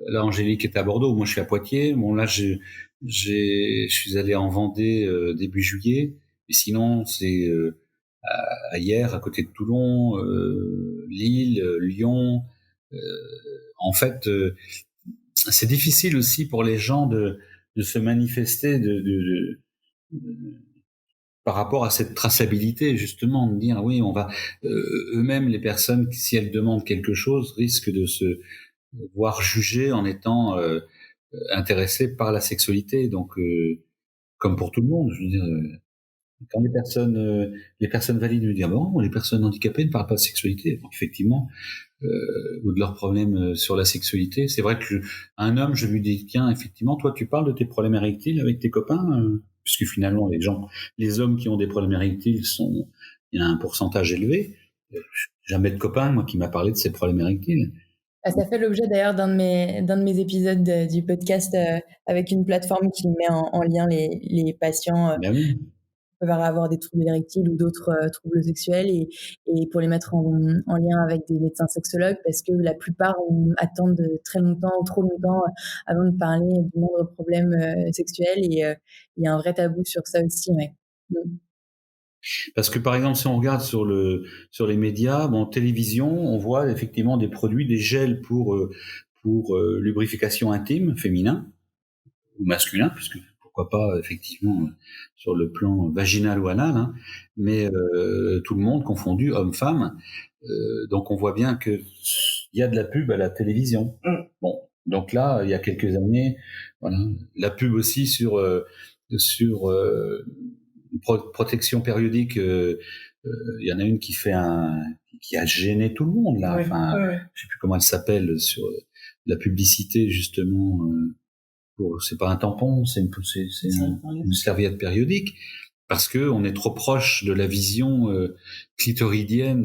là, Angélique est à Bordeaux, moi je suis à Poitiers. Bon, là, je suis allé en Vendée début juillet, et sinon c'est hier à côté de Toulon, Lille, Lyon. Euh, En fait, c'est difficile aussi pour les gens de se manifester par rapport à cette traçabilité, justement, de dire oui, on va eux-mêmes, les personnes, si elles demandent quelque chose, risquent de se voir jugées en étant intéressées par la sexualité. Donc, comme pour tout le monde, je veux dire, quand les personnes valides nous disent ah bon, les personnes handicapées ne parlent pas de sexualité. Donc, effectivement, ou de leurs problèmes sur la sexualité. C'est vrai que un homme, je lui dis tiens, effectivement, toi, tu parles de tes problèmes érectiles avec tes copains, puisque finalement, les hommes qui ont des problèmes érectiles il y a un pourcentage élevé. Jamais de copain, moi, qui m'a parlé de ses problèmes érectiles. Bah, ça fait l'objet d'ailleurs d'un de mes épisodes du podcast, avec une plateforme qui met en lien les patients, Ben oui. peuvent avoir des troubles érectiles ou d'autres troubles sexuels et pour les mettre en lien avec des médecins sexologues parce que la plupart attendent très longtemps ou trop longtemps avant de parler du moindre problème sexuel et il y a un vrai tabou sur ça aussi, ouais. Mm. Parce que par exemple, si on regarde sur les médias, bon, télévision, on voit effectivement des produits, des gels pour lubrification intime féminin ou masculin, puisque pourquoi pas effectivement sur le plan vaginal ou anal, hein, mais tout le monde confondu, homme-femme. Donc on voit bien que il y a de la pub à la télévision. Bon, donc là, il y a quelques années, voilà, la pub aussi sur protection périodique. Il y en a une qui a gêné tout le monde là. oui, Enfin, oui. je sais plus comment elle s'appelle sur la publicité justement. C'est pas un tampon, c'est une serviette périodique, parce que on est trop proche de la vision clitoridienne.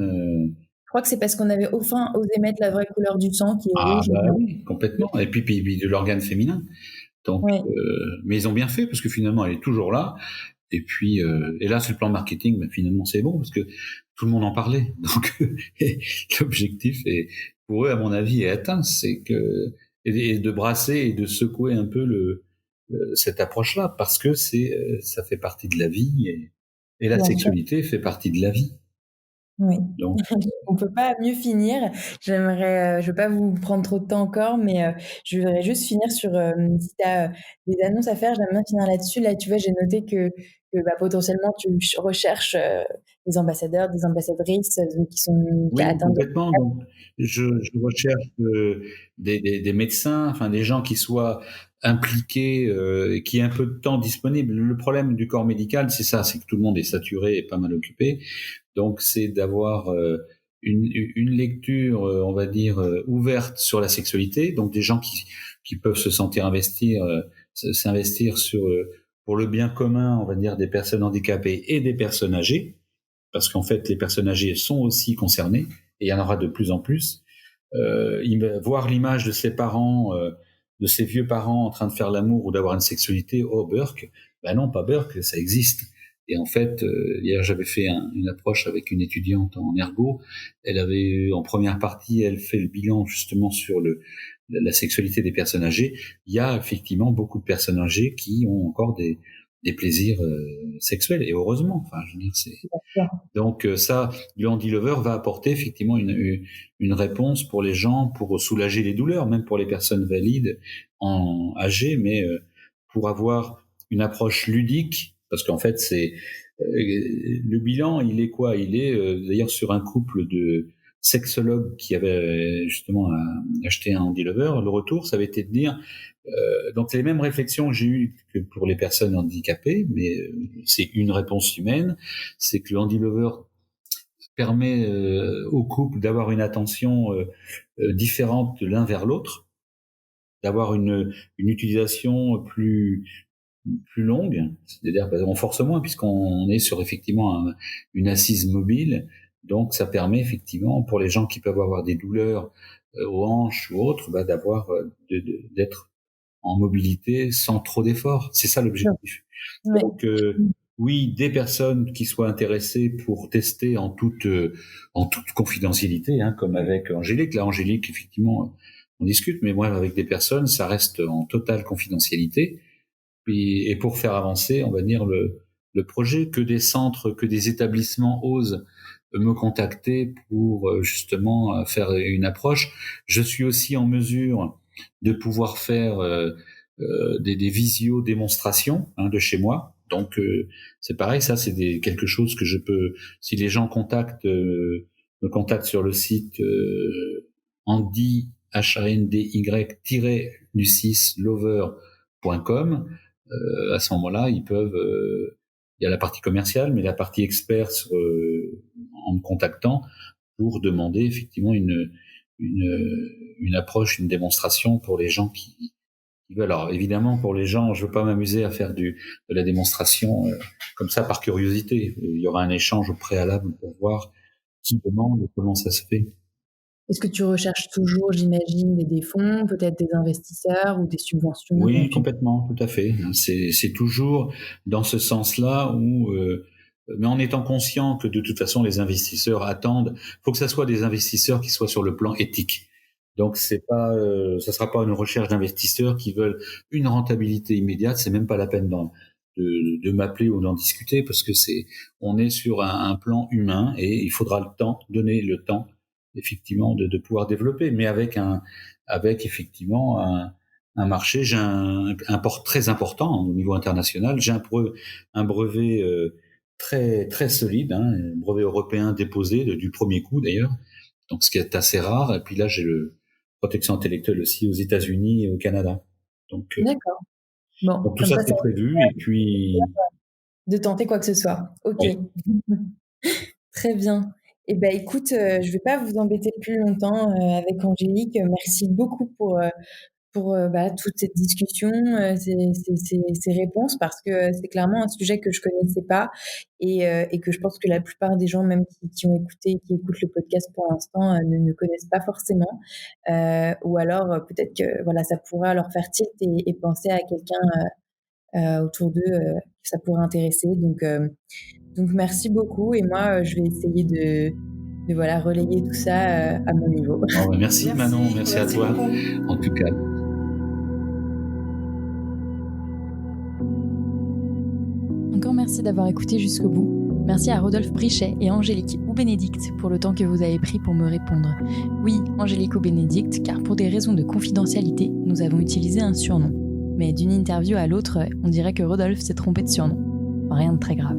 Je crois que c'est parce qu'on avait enfin osé mettre la vraie couleur du sang qui est Ah rouge. bah oui, complètement. Et puis de l'organe féminin. Donc, Oui. mais ils ont bien fait parce que finalement elle est toujours là. Et puis, et là, sur le plan marketing, ben, finalement, c'est bon parce que tout le monde en parlait. Donc, l'objectif est, pour eux, à mon avis, est atteint. C'est que, et de brasser et de secouer un peu cette approche-là parce que ça fait partie de la vie et la Bien sûr. sexualité fait partie de la vie. Oui. Donc, On peut pas mieux finir. J'aimerais, je vais pas vous prendre trop de temps encore, mais je voudrais juste finir sur si tu as des annonces à faire, j'aime bien finir là-dessus. Là, tu vois, j'ai noté que bah, potentiellement tu recherches des ambassadeurs, des ambassadrices qui oui, atteignent. complètement. Donc, je recherche des médecins, enfin des gens qui soient impliqués et qui aient un peu de temps disponible. Le problème du corps médical, c'est ça, c'est que tout le monde est saturé et pas mal occupé. Donc, c'est d'avoir une lecture, on va dire, ouverte sur la sexualité. Donc, des gens qui peuvent se sentir s'investir pour le bien commun, on va dire, des personnes handicapées et des personnes âgées. Parce qu'en fait, les personnes âgées sont aussi concernées, et il y en aura de plus en plus. Voir l'image de ses parents, de ses vieux parents en train de faire l'amour ou d'avoir une sexualité, oh Burke, ben non, pas Burke, ça existe. Et en fait, hier j'avais fait une approche avec une étudiante en ergo. Elle avait en première partie, elle fait le bilan justement sur la sexualité des personnes âgées. Il y a effectivement beaucoup de personnes âgées qui ont encore des plaisirs sexuels, et heureusement. Enfin, je veux dire, donc ça, le Andy Lover va apporter effectivement une réponse pour les gens, pour soulager les douleurs, même pour les personnes valides âgées, mais pour avoir une approche ludique, parce qu'en fait le bilan, il est quoi? Il est d'ailleurs sur un couple de sexologues qui avaient justement acheté un Andy Lover, le retour, ça avait été de dire, donc c'est les mêmes réflexions que j'ai eues que pour les personnes handicapées, mais c'est une réponse humaine, c'est que le Andy Lover permet au couple d'avoir une attention différente de l'un vers l'autre, d'avoir une utilisation plus longue, c'est-à-dire on force moins puisqu'on est sur effectivement une assise mobile, donc ça permet effectivement pour les gens qui peuvent avoir des douleurs aux hanches ou autres, d'être en mobilité sans trop d'efforts. C'est ça l'objectif. Ouais. Donc oui, des personnes qui soient intéressées pour tester en toute confidentialité, comme avec Angélique. Là, Angélique, effectivement, on discute, mais moi, avec des personnes, ça reste en totale confidentialité. Et pour faire avancer, on va dire, le projet, que des centres, que des établissements osent me contacter pour justement faire une approche. Je suis aussi en mesure de pouvoir faire des visio-démonstrations de chez moi. Donc c'est pareil, ça c'est quelque chose que je peux, si les gens me contactent sur le site Andy HANDY-lover.com, à ce moment-là ils peuvent, il y a la partie commerciale, mais la partie expert en me contactant pour demander effectivement une approche, une démonstration pour les gens qui veulent. Alors évidemment pour les gens, je veux pas m'amuser à faire de la démonstration comme ça par curiosité. Il y aura un échange au préalable pour voir qui demande et comment ça se fait. Est-ce que tu recherches toujours, j'imagine, des fonds, peut-être des investisseurs ou des subventions? Oui, complètement, tout à fait. C'est toujours dans ce sens-là où, mais en étant conscient que de toute façon les investisseurs attendent, faut que ça soit des investisseurs qui soient sur le plan éthique. Donc c'est pas, ça sera pas une recherche d'investisseurs qui veulent une rentabilité immédiate. C'est même pas la peine de m'appeler ou d'en discuter parce que on est sur un plan humain et il faudra donner le temps effectivement de pouvoir développer, mais avec effectivement un marché. J'ai un port très important au niveau international. J'ai un brevet très très solide, un brevet européen déposé du premier coup d'ailleurs, donc ce qui est assez rare. Et puis là j'ai le protection intellectuelle aussi aux États-Unis et au Canada. Donc d'accord. Bon, donc tout ça c'est prévu et puis de tenter quoi que ce soit. Ok. Oui. Très bien. Eh ben écoute, je vais pas vous embêter plus longtemps avec Angélique. Merci beaucoup pour toute cette discussion, ces réponses, parce que c'est clairement un sujet que je connaissais pas et que je pense que la plupart des gens, même qui ont écouté, qui écoutent le podcast pour l'instant, ne connaissent pas forcément. Ou alors peut-être que voilà, ça pourra leur faire tilt et penser à quelqu'un autour d'eux que ça pourrait intéresser. Donc merci beaucoup, et moi je vais essayer de voilà, relayer tout ça à mon niveau. Merci Manon, merci à toi beaucoup. En tout cas. Encore merci d'avoir écouté jusqu'au bout. Merci à Rodolphe Brichet et Angélique ou Bénédicte pour le temps que vous avez pris pour me répondre. Oui, Angélique ou Bénédicte, car pour des raisons de confidentialité, nous avons utilisé un surnom. Mais d'une interview à l'autre, on dirait que Rodolphe s'est trompé de surnom. Rien de très grave.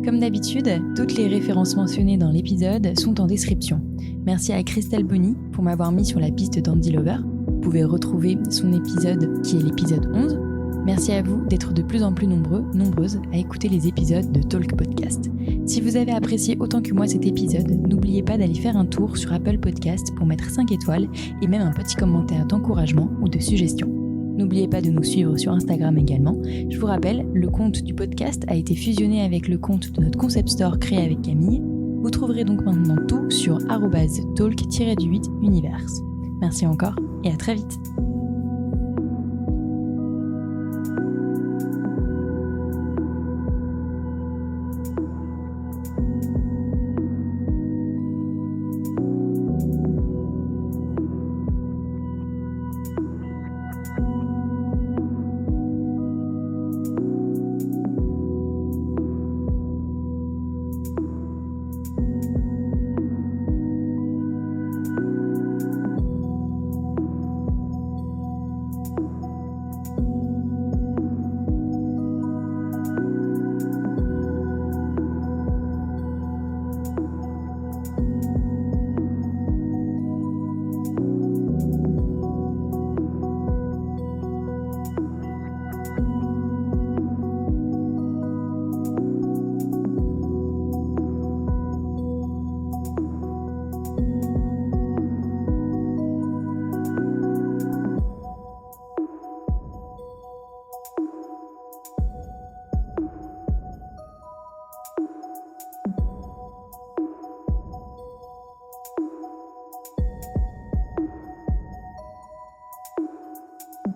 Comme d'habitude, toutes les références mentionnées dans l'épisode sont en description. Merci à Christelle Bonny pour m'avoir mis sur la piste d'Andy Lover. Vous pouvez retrouver son épisode qui est l'épisode 11. Merci à vous d'être de plus en plus nombreuses à écouter les épisodes de Talk Podcast. Si vous avez apprécié autant que moi cet épisode, n'oubliez pas d'aller faire un tour sur Apple Podcast pour mettre 5 étoiles et même un petit commentaire d'encouragement ou de suggestion. N'oubliez pas de nous suivre sur Instagram également. Je vous rappelle, le compte du podcast a été fusionné avec le compte de notre concept store créé avec Camille. Vous trouverez donc maintenant tout sur @talk-univers. Merci encore et à très vite.